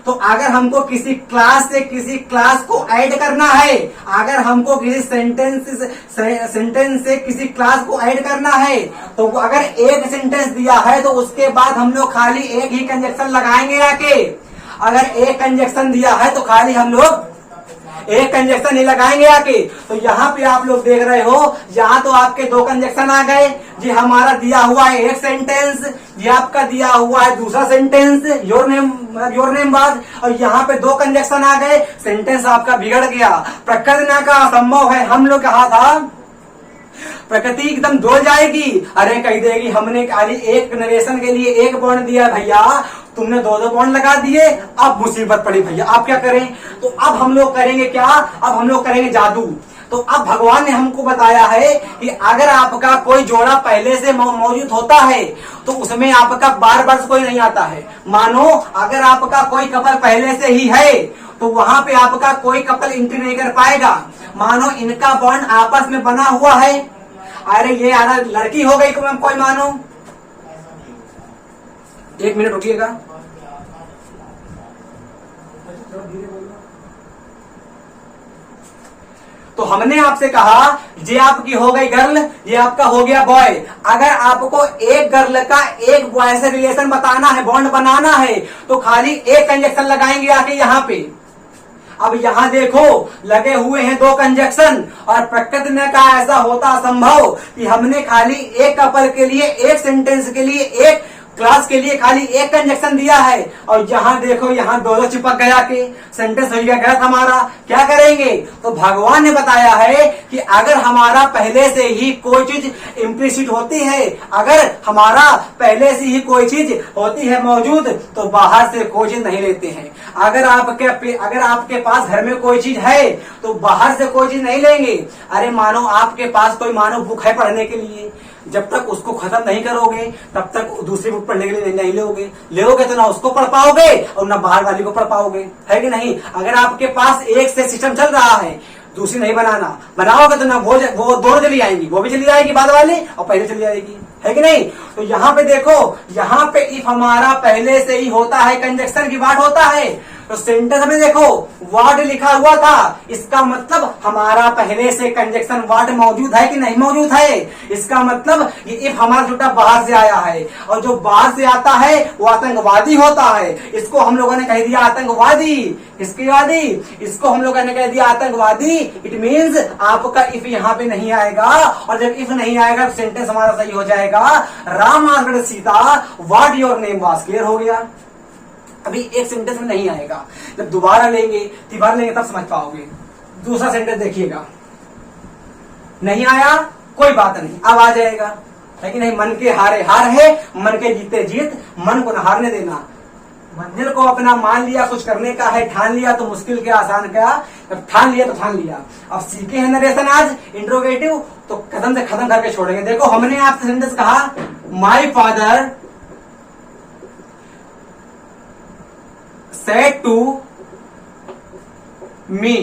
तो अगर हमको किसी क्लास से किसी क्लास को ऐड करना है, अगर हमको किसी सेंटेंस से किसी क्लास को ऐड करना है, तो अगर एक सेंटेंस दिया है तो उसके बाद हम लोग खाली एक ही कंजक्शन लगाएंगे आके। अगर एक कंजक्शन दिया है तो खाली हम लोग एक कंजक्शन ही लगाएंगे आके। तो यहाँ पे आप लोग देख रहे हो, यहाँ तो आपके 2 कंजक्शन आ गए जी। हमारा दिया हुआ है एक सेंटेंस, ये आपका दिया हुआ है दूसरा सेंटेंस योर नेम वाज, और यहाँ पे 2 कंजक्शन आ गए, सेंटेंस आपका बिगड़ गया। प्रकृति का असंभव है, हम लोग कहा था प्रकृति एकदम डोल जाएगी। अरे कह देगी हमने खाली एक नरेशन के लिए एक बॉन्ड दिया भैया, तुमने 2 बॉन्ड लगा दिए, अब मुसीबत पड़ी भैया, आप क्या करें। तो अब हम लोग करेंगे क्या, अब हम लोग करेंगे जादू। तो अब भगवान ने हमको बताया है कि अगर आपका कोई जोड़ा पहले से मौजूद होता है तो उसमें आपका बार बार कोई नहीं आता है। मानो अगर आपका कोई कपल पहले से ही है तो वहां पे आपका कोई कपल एंट्री नहीं कर पाएगा। मानो इनका बॉन्ड आपस में बना हुआ है, अरे ये यार लड़की हो गई कोई, मानो 1 मिनट रुकिएगा। तो हमने आपसे कहा ये आपकी हो गई गर्ल, ये आपका हो गया बॉय। अगर आपको एक गर्ल का एक बॉय से रिलेशन बताना है, बॉन्ड बनाना है, तो खाली एक कंजक्शन लगाएंगे आके यहाँ पे। अब यहाँ देखो लगे हुए हैं 2 कंजक्शन, और प्रकृति ने कहा ऐसा होता असंभव कि हमने खाली एक कपल के लिए एक सेंटेंस के लिए एक क्लास के लिए खाली एक कंजक्शन दिया है, और यहाँ देखो यहाँ 2 चिपक गया कि सेंटेंस हो गया गलत हमारा। क्या करेंगे, तो भगवान ने बताया है कि अगर हमारा पहले से ही कोई चीज इम्प्लिसिट होती है, अगर हमारा पहले से ही कोई चीज होती है मौजूद, तो बाहर से कोई चीज नहीं लेते हैं। अगर आपके पास घर में कोई चीज है तो बाहर से कोई चीज नहीं लेंगे। अरे मानो आपके पास कोई मानो बुक है पढ़ने के लिए, जब तक उसको खत्म नहीं करोगे तब तक दूसरी बुक पढ़ने के लिए नहीं लोगे तो ना उसको पढ़ पाओगे और ना बाहर वाली को पढ़ पाओगे, है कि नहीं। अगर आपके पास एक से सिस्टम चल रहा है, दूसरी नहीं बनाओगे तो ना वो दोनों चली आएंगी, वो भी चली जाएगी बाद वाली और पहले चली जाएगी, है कि नहीं। तो यहाँ पे देखो, यहाँ पे इफ हमारा पहले से ही होता है कंजक्शन की बात होता है, तो सेंटेंस में देखो व्हाट लिखा हुआ था, इसका मतलब हमारा पहले से कंजक्शन व्हाट मौजूद है कि नहीं मौजूद है। इसका मतलब ये इफ हमारा छुट्टा बाहर से आया है, और जो बाहर से आता है वो आतंकवादी होता है। इसको हम लोगों ने कह दिया आतंकवादी। इसके वादी इसको हम लोगों ने कह दिया आतंकवादी। इट मीन्स आपका इफ यहाँ पे नहीं आएगा, और जब इफ नहीं आएगा तो सेंटेंस हमारा सही हो जाएगा। Ram asked Sita what your name was. Clear हो गया। अभी एक सेंटेंस में नहीं आएगा, जब दोबारा लेंगे तीबार लेंगे तब समझ पाओगे। दूसरा सेंटेंस देखिएगा, नहीं आया कोई बात नहीं, अब आ जाएगा। लेकिन नहीं, मन के हारे हार है, मन के जीते जीत, मन को न हारने देना। मंजिल को अपना मान लिया, कुछ करने का है ठान लिया, तो मुश्किल क्या आसान क्या, जब ठान लिया तो ठान लिया। अब सीखे हैं नरेशन आज इंट्रोगेटिव, तो कदम से खत्म करके छोड़ेंगे। देखो हमने आपसे सेंटेंस कहा my father said to me।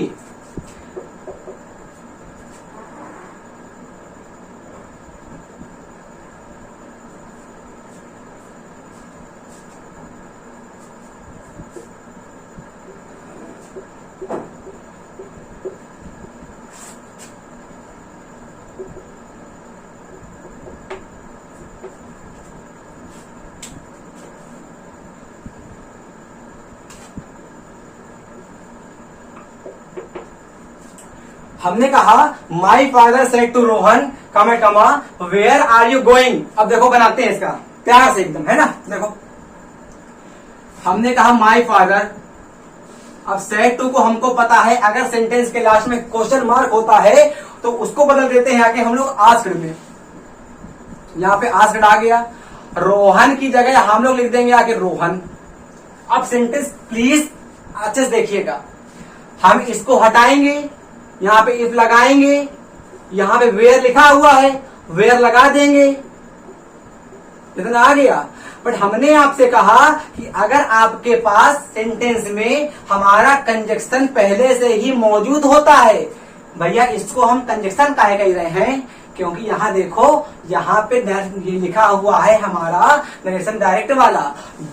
हमने कहा my father said to Rohan comma comma where are you going. अब देखो बनाते हैं इसका प्यार से एकदम, है ना। देखो हमने कहा माई फादर, अब सेड टू को हमको पता है अगर सेंटेंस के लास्ट में क्वेश्चन मार्क होता है तो उसको बदल देते हैं आके हम लोग आस्क्ड में। यहां पे आस्क्ड आ गया, रोहन की जगह हम लोग लिख देंगे आके रोहन। अब सेंटेंस प्लीज अच्छे से देखिएगा, हम इसको हटाएंगे, यहां पे इफ लगाएंगे, यहां पे वेयर लिखा हुआ है वेयर लगा देंगे, इतना आ गया। बट हमने आपसे कहा कि अगर आपके पास सेंटेंस में हमारा कंजक्शन पहले से ही मौजूद होता है, भैया इसको हम कंजक्शन काहे कह रहे हैं, क्योंकि यहां देखो यहां पे ये लिखा हुआ है हमारा नरेशन डायरेक्ट वाला।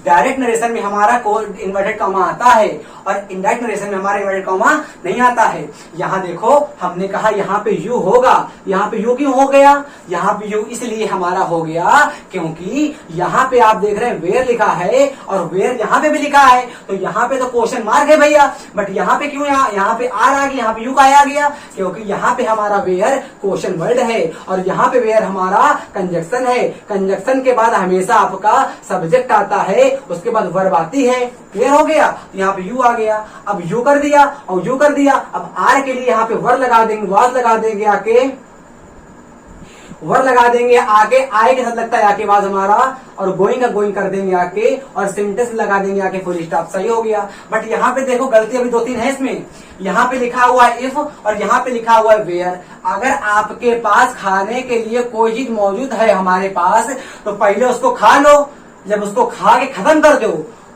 डायरेक्ट नरेशन में हमारा इन्वर्टेड कॉमा आता है और इनडायरेक्ट नरेशन में हमारा इन्वर्टेड कॉमा नहीं आता है। यहां देखो हमने कहा यहां पे यू होगा, यहां पे यू क्यों हो गया, यहां पे यू इसलिए हमारा हो गया क्योंकि यहां पे आप देख रहे हैं वेयर लिखा है और वेयर यहां पे भी लिखा है, तो यहां पे तो क्वेश्चन मार्क है भैया। बट यहां पे क्यों यहाँ पे आर आ गया, यहाँ पे यू का आ गया, क्योंकि यहां पे हमारा वेयर क्वेश्चन वर्ड है और यहाँ पे वेयर हमारा कंजक्शन है। कंजक्शन के बाद हमेशा आपका सब्जेक्ट आता है, उसके बाद वर्ब आती है। क्लियर हो गया। यहाँ पे यू आ गया, अब यू कर दिया और यू कर दिया। अब आर के लिए यहाँ पे वर्ब लगा देंगे, वाज लगा देंगे आके, वर्ब लगा देंगे आके, आए के साथ लगता है आके बाद हमारा, और गोइंग का गोइंग कर देंगे आके, और सेंटेंस लगा देंगे आके फुल स्टॉप। सही हो गया। बट यहाँ पे देखो गलती अभी 2-3 है इसमें। यहाँ पे लिखा हुआ है इफ और यहाँ पे लिखा हुआ है वेयर। अगर आपके पास खाने के लिए कोई चीज मौजूद है हमारे पास, तो पहले उसको खा लो, जब उसको खा के खत्म कर दो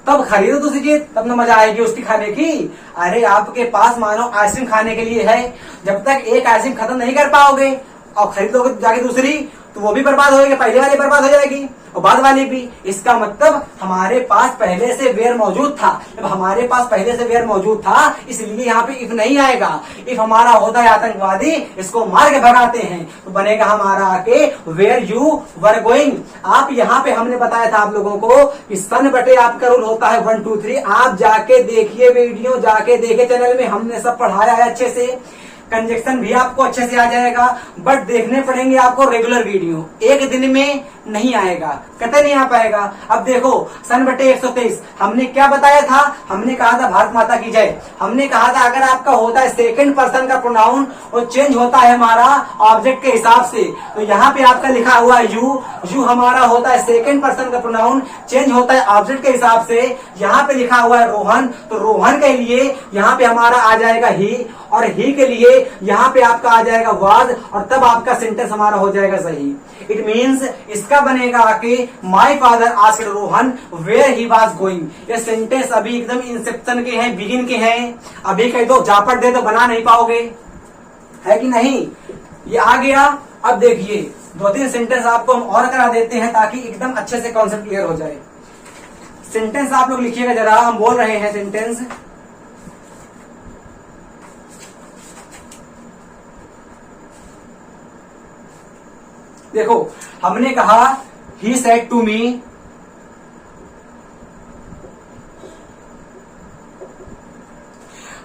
तब खरीदो दूसरी चीज, तब ना मजा आएगी उसकी खाने की। अरे आपके पास मानो आइसक्रीम खाने के लिए है, जब तक एक आइसक्रीम खत्म नहीं कर पाओगे और खरीदोगे जाके दूसरी, तो वो भी बर्बाद होगी, पहले वाली बर्बाद हो जाएगी और बाद वाली भी। इसका मतलब हमारे पास पहले से वेयर मौजूद था। जब हमारे पास पहले से वेयर मौजूद था इसलिए यहाँ पे इफ नहीं आएगा। इफ हमारा होता है आतंकवादी, इसको मार के भगाते हैं, तो बनेगा हमारा आके वेयर यू वर गोइंग। आप यहाँ पे हमने बताया था आप लोगों को कि सन बटे आपका रूल होता है 1 2 3। आप जाके देखिए वीडियो, जाके देखे चैनल में, हमने सब पढ़ाया है अच्छे से। कंजक्शन भी आपको अच्छे से आ जाएगा, बट देखने पड़ेंगे आपको रेगुलर वीडियो। एक दिन में नहीं आएगा, कतई नहीं आ पाएगा। अब देखो सन बटे 123 हमने क्या बताया था, हमने कहा था भारत माता की जय। हमने कहा था अगर आपका होता है सेकंड पर्सन का प्रोनाउन और चेंज होता है हमारा ऑब्जेक्ट के हिसाब से, तो यहाँ पे आपका लिखा हुआ है यू, यू हमारा होता है सेकंड पर्सन का प्रोनाउन, चेंज होता है ऑब्जेक्ट के हिसाब से। यहाँ पे लिखा हुआ है रोहन, तो रोहन के लिए यहाँ पे हमारा आ जाएगा ही, और ही के लिए यहाँ पे आपका आ जाएगा वाज, और तब आपका सेंटेंस हमारा हो जाएगा सही। इट मीन्स इसका बनेगा आके my father asked Rohan where he was going. ये सेंटेंस अभी एकदम इंसेप्शन के हैं, बिगिन के हैं। अभी कह दो जापट दे तो बना नहीं पाओगे, है कि नहीं। ये आ गया। अब देखिए 2-3 सेंटेंस आपको हम और करा देते हैं ताकि एकदम अच्छे से कॉन्सेप्ट क्लियर हो जाए। सेंटेंस आप लोग लिखिएगा जरा, हम बोल रहे हैं सेंटेंस। देखो हमने कहा ही सेड टू मी,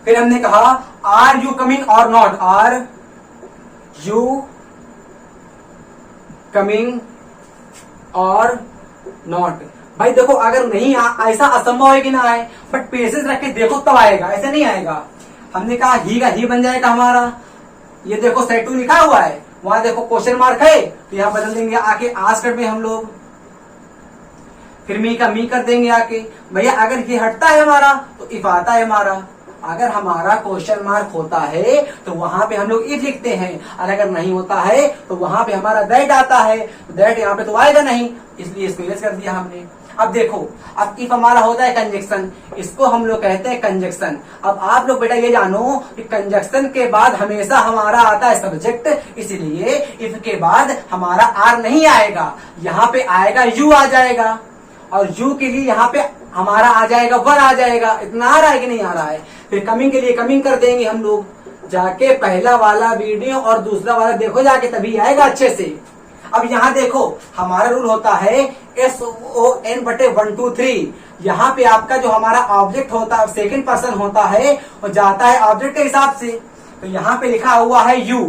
फिर हमने कहा आर यू कमिंग और नॉट, आर यू कमिंग और नॉट। भाई देखो अगर नहीं ऐसा असंभव है कि ना आए, बट पेशेंस रख के देखो तब आएगा, ऐसे नहीं आएगा। हमने कहा ही का ही बन जाएगा हमारा, ये देखो सेट टू लिखा हुआ है, वहां देखो क्वेश्चन मार्क है तो यहां बदल देंगे आके आस्क्ड में हम लोग, फिर मी का मी कर देंगे आके। भैया अगर ये हटता है हमारा तो इफ आता है हमारा, अगर हमारा क्वेश्चन मार्क होता है तो वहां पे हम लोग इफ लिखते हैं, और अगर नहीं होता है तो वहां पे हमारा दैट आता है, तो दैट यहाँ पे तो आएगा नहीं, इसलिए इसको इरेज कर दिया हमने। अब देखो अब इफ हमारा होता है कंजक्शन, इसको हम लोग कहते हैं कंजक्शन। अब आप लोग बेटा ये जानो कि कंजक्शन के बाद हमेशा हमारा आता है सब्जेक्ट, इसलिए इफ के बाद हमारा आर नहीं आएगा, यहाँ पे आएगा यू आ जाएगा, और यू के लिए यहाँ पे हमारा आ जाएगा वर आ जाएगा। इतना आ रहा है कि नहीं आ रहा है? फिर कमिंग के लिए कमिंग कर देंगे हम लोग, जाके पहला वाला वीडियो और दूसरा वाला देखो जाके, तभी आएगा अच्छे से। अब यहाँ देखो हमारा रूल होता है SON बटे 1 2 3। यहाँ पे आपका जो हमारा ऑब्जेक्ट होता है सेकंड पर्सन होता है वो जाता है ऑब्जेक्ट के हिसाब से, तो यहाँ पे लिखा हुआ है यू,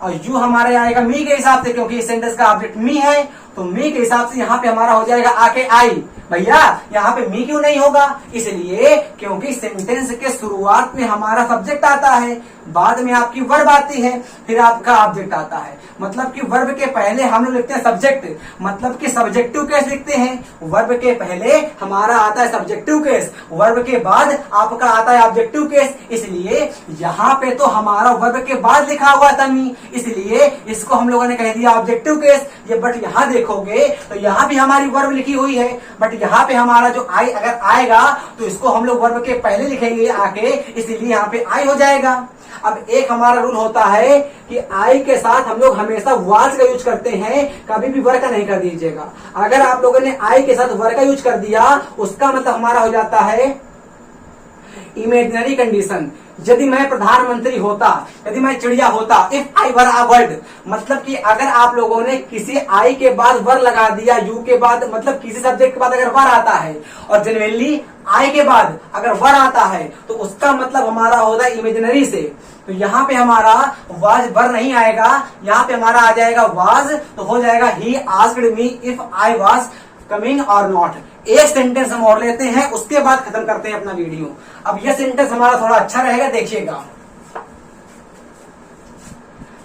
और यू हमारा आएगा मी के हिसाब से, क्योंकि इस सेंटेंस का ऑब्जेक्ट मी है, तो मी के हिसाब से यहाँ पे हमारा हो जाएगा आके आई। भैया यहाँ पे मी क्यों नहीं होगा? इसलिए क्योंकि सेंटेंस के शुरुआत में हमारा सब्जेक्ट आता है, बाद में आपकी वर्ब आती है, फिर आपका ऑब्जेक्ट आता है। मतलब कि वर्ब के पहले हम लोग लिखते हैं सब्जेक्ट, मतलब कि सब्जेक्टिव केस लिखते हैं। वर्ब के पहले हमारा आता है सब्जेक्टिव केस, वर्ब के बाद आपका आता है ऑब्जेक्टिव केस, इसलिए यहाँ पे तो हमारा वर्ब के बाद लिखा हुआ था मी, इसलिए इसको हम लोगों ने कह दिया ऑब्जेक्टिव केस। ये बट यहाँ देखोगे तो यहाँ भी हमारी वर्ब लिखी हुई है, बट यहाँ पे हमारा जो आई अगर आएगा तो इसको हम लोग वर्ब के पहले लिखेंगे आके, इसीलिए यहाँ पे आई हो जाएगा। अब एक हमारा रूल होता है कि आई के साथ हम लोग हमेशा वाज का यूज करते हैं, कभी भी वर का नहीं कर दीजिएगा। अगर आप लोगों ने आई के साथ वर का यूज कर दिया उसका मतलब हमारा हो जाता है इमेजिनरी कंडीशन। यदि मैं प्रधानमंत्री होता, यदि मैं चिड़िया होता, if I were a bird, मतलब कि अगर आप लोगों ने किसी आई के बाद वर लगा दिया, यू के बाद मतलब किसी सब्जेक्ट के बाद अगर वर आता है और जनरली आई के बाद अगर वर आता है तो उसका मतलब हमारा होता है इमेजिनरी से। तो यहाँ पे हमारा वाज वर नहीं आएगा, यहाँ पे हमारा आ जाएगा वाज, तो हो जाएगा he asked me if I was coming और नॉट। एक सेंटेंस हम और लेते हैं, उसके बाद खत्म करते हैं अपना वीडियो। अब यह सेंटेंस हमारा थोड़ा अच्छा रहेगा, देखिएगा।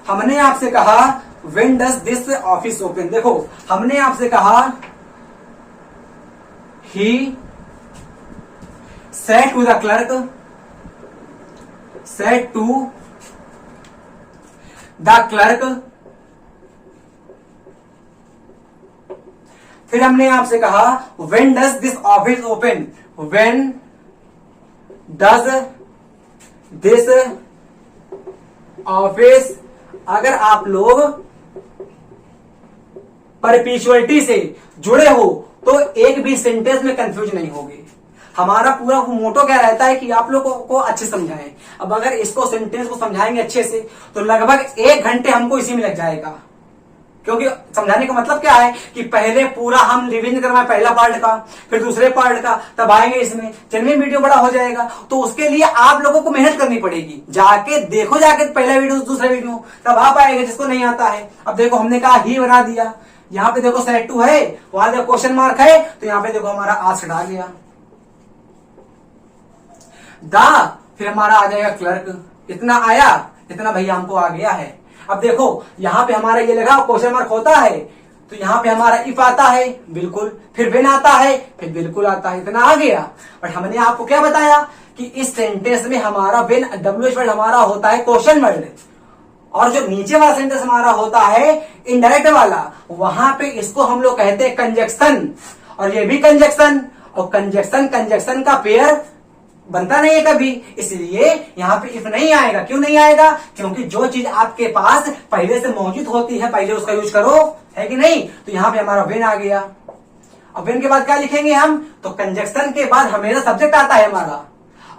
हमने आपसे कहा when does this office open. देखो हमने आपसे कहा he said to the clerk, said to the clerk. फिर हमने आपसे कहा when does this office open, when does this office. अगर आप लोग परपीचुअलिटी से जुड़े हो तो एक भी सेंटेंस में कंफ्यूज नहीं होगे। हमारा पूरा मोटो क्या रहता है कि आप लोगों को अच्छे समझाएं। अब अगर इसको सेंटेंस को समझाएंगे अच्छे से तो लगभग 1 घंटे हमको इसी में लग जाएगा, क्योंकि समझाने का मतलब क्या है कि पहले पूरा हम रिवीजन करवाएं पहला पार्ट का, फिर दूसरे पार्ट का, तब आएंगे इसमें चलिए वीडियो बड़ा हो जाएगा। तो उसके लिए आप लोगों को मेहनत करनी पड़ेगी, जाके देखो जाके पहला वीडियो दूसरा वीडियो, तब आप आएगा जिसको नहीं आता है। अब देखो हमने कहा ही बना दिया, यहाँ पे देखो सेट टू है, वहां देखो क्वेश्चन मार्क है, तो यहाँ पे देखो हमारा आस्क्ड आ गया। दा फिर हमारा आ जाएगा क्लर्क, इतना आया, इतना भैया हमको आ गया है। अब देखो यहाँ पे हमारा ये लगा क्वेश्चन मार्क होता है तो यहाँ पे हमारा इफ आता है बिल्कुल, फिर व्हेन आता है, फिर बिल्कुल आता है, इतना आ गया। बट हमने आपको क्या बताया कि इस सेंटेंस में हमारा व्हेन WH वर्ड हमारा होता है क्वेश्चन वर्ड, और जो नीचे वाला सेंटेंस हमारा होता है इनडायरेक्ट वाला, वहां पे इसको हम लोग कहते हैं कंजक्शन, और ये भी कंजक्शन। और कंजक्शन का पेयर बनता नहीं है कभी, इसलिए यहाँ पे इफ नहीं आएगा। क्यों नहीं आएगा? क्योंकि जो चीज आपके पास पहले से मौजूद होती है पहले उसका यूज करो, है कि नहीं। तो यहाँ पे हमारा व्हेन आ गया। अब व्हेन के बाद क्या लिखेंगे हम? तो कंजक्शन के बाद हमेशा सब्जेक्ट आता है हमारा,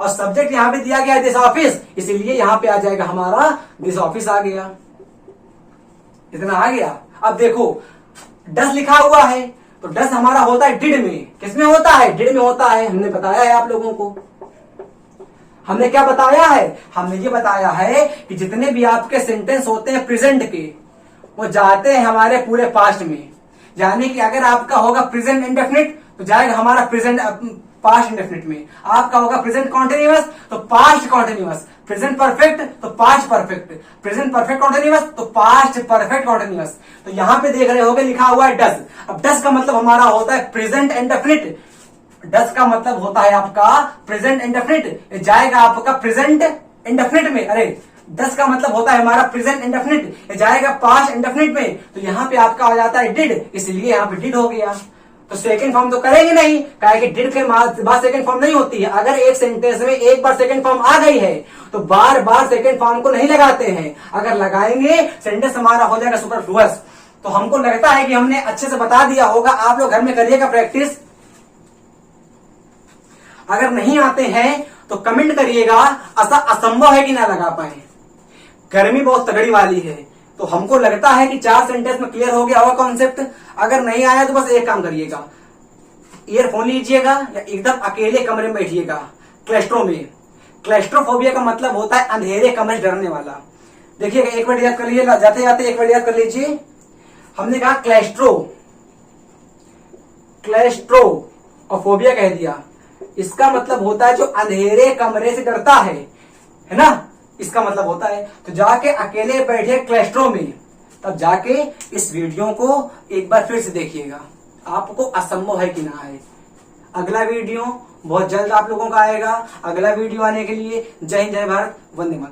और सब्जेक्ट यहाँ पे दिया गया है दिस ऑफिस, इसीलिए यहाँ पे आ जाएगा हमारा दिस ऑफिस आ गया। इतना आ गया। अब देखो डस लिखा हुआ है, तो डस हमारा होता है डिड में। किसमें होता है? डिड में होता है। हमने बताया है आप लोगों को। हमने क्या बताया है? हमने ये बताया है कि जितने भी आपके सेंटेंस होते हैं प्रेजेंट के, वो जाते हैं हमारे पूरे पास्ट में। यानी कि अगर आपका होगा प्रेजेंट इंडेफिनिट तो जाएगा हमारा प्रेजेंट पास्ट इंडेफिनिट में। आपका होगा प्रेजेंट कॉन्टिन्यूअस तो पास्ट कॉन्टिन्यूअस, प्रेजेंट परफेक्ट तो past perfect, present perfect continuous तो पास्ट परफेक्ट कॉन्टिन्यूअस। तो यहां पे देख रहे होगे लिखा हुआ है डस। अब डस का मतलब हमारा होता है प्रेजेंट इंडेफिनिट। डस का मतलब होता है आपका प्रेजेंट इंडेफिनिट, जाएगा आपका प्रेजेंट इंडेफिनिट में। अरे डस का मतलब होता है हमारा प्रेजेंट इंडेफिनिट, जाएगा पास्ट इंडेफिनिट में। तो यहां पे आपका आ जाता है डिड, इसलिए यहां पे डिड हो गया। तो सेकंड फॉर्म तो करेंगे नहीं, कहे कि डिड के बाद सेकंड फॉर्म नहीं होती है। अगर एक सेंटेंस में एक बार सेकंड फॉर्म आ गई है तो बार बार सेकंड फॉर्म को नहीं लगाते हैं। अगर लगाएंगे सेंटेंस हमारा हो जाएगा सुपरफ्लुअस। तो हमको लगता है कि हमने अच्छे से बता दिया होगा। आप लोग घर में करिएगा प्रैक्टिस। अगर नहीं आते हैं तो कमेंट करिएगा, ऐसा असंभव है कि ना लगा पाए। गर्मी बहुत तगड़ी वाली है, तो हमको लगता है कि 4 सेंटेंस में क्लियर हो गया होगा कॉन्सेप्ट। अगर नहीं आया तो बस एक काम करिएगा, ईयरफोन लीजिएगा या एकदम अकेले कमरे में बैठिएगा। क्लैस्ट्रो में, क्लैस्ट्रोफोबिया का मतलब होता है अंधेरे कमरे से डरने वाला। देखिएगा, एक वर्ड याद कर लीजिए, जाते जाते एक वर्ड याद कर लीजिए। हमने कहा क्लैस्ट्रो, क्लैस्ट्रो और फोबिया कह दिया। इसका मतलब होता है जो अंधेरे कमरे से डरता है ना, इसका मतलब होता है। तो जाके अकेले बैठे क्लैस्ट्रो में, तब जाके इस वीडियो को एक बार फिर से देखिएगा, आपको असंभव है कि ना आए। अगला वीडियो बहुत जल्द आप लोगों का आएगा। अगला वीडियो आने के लिए जय हिंद, जय भारत, वंदे मातरम।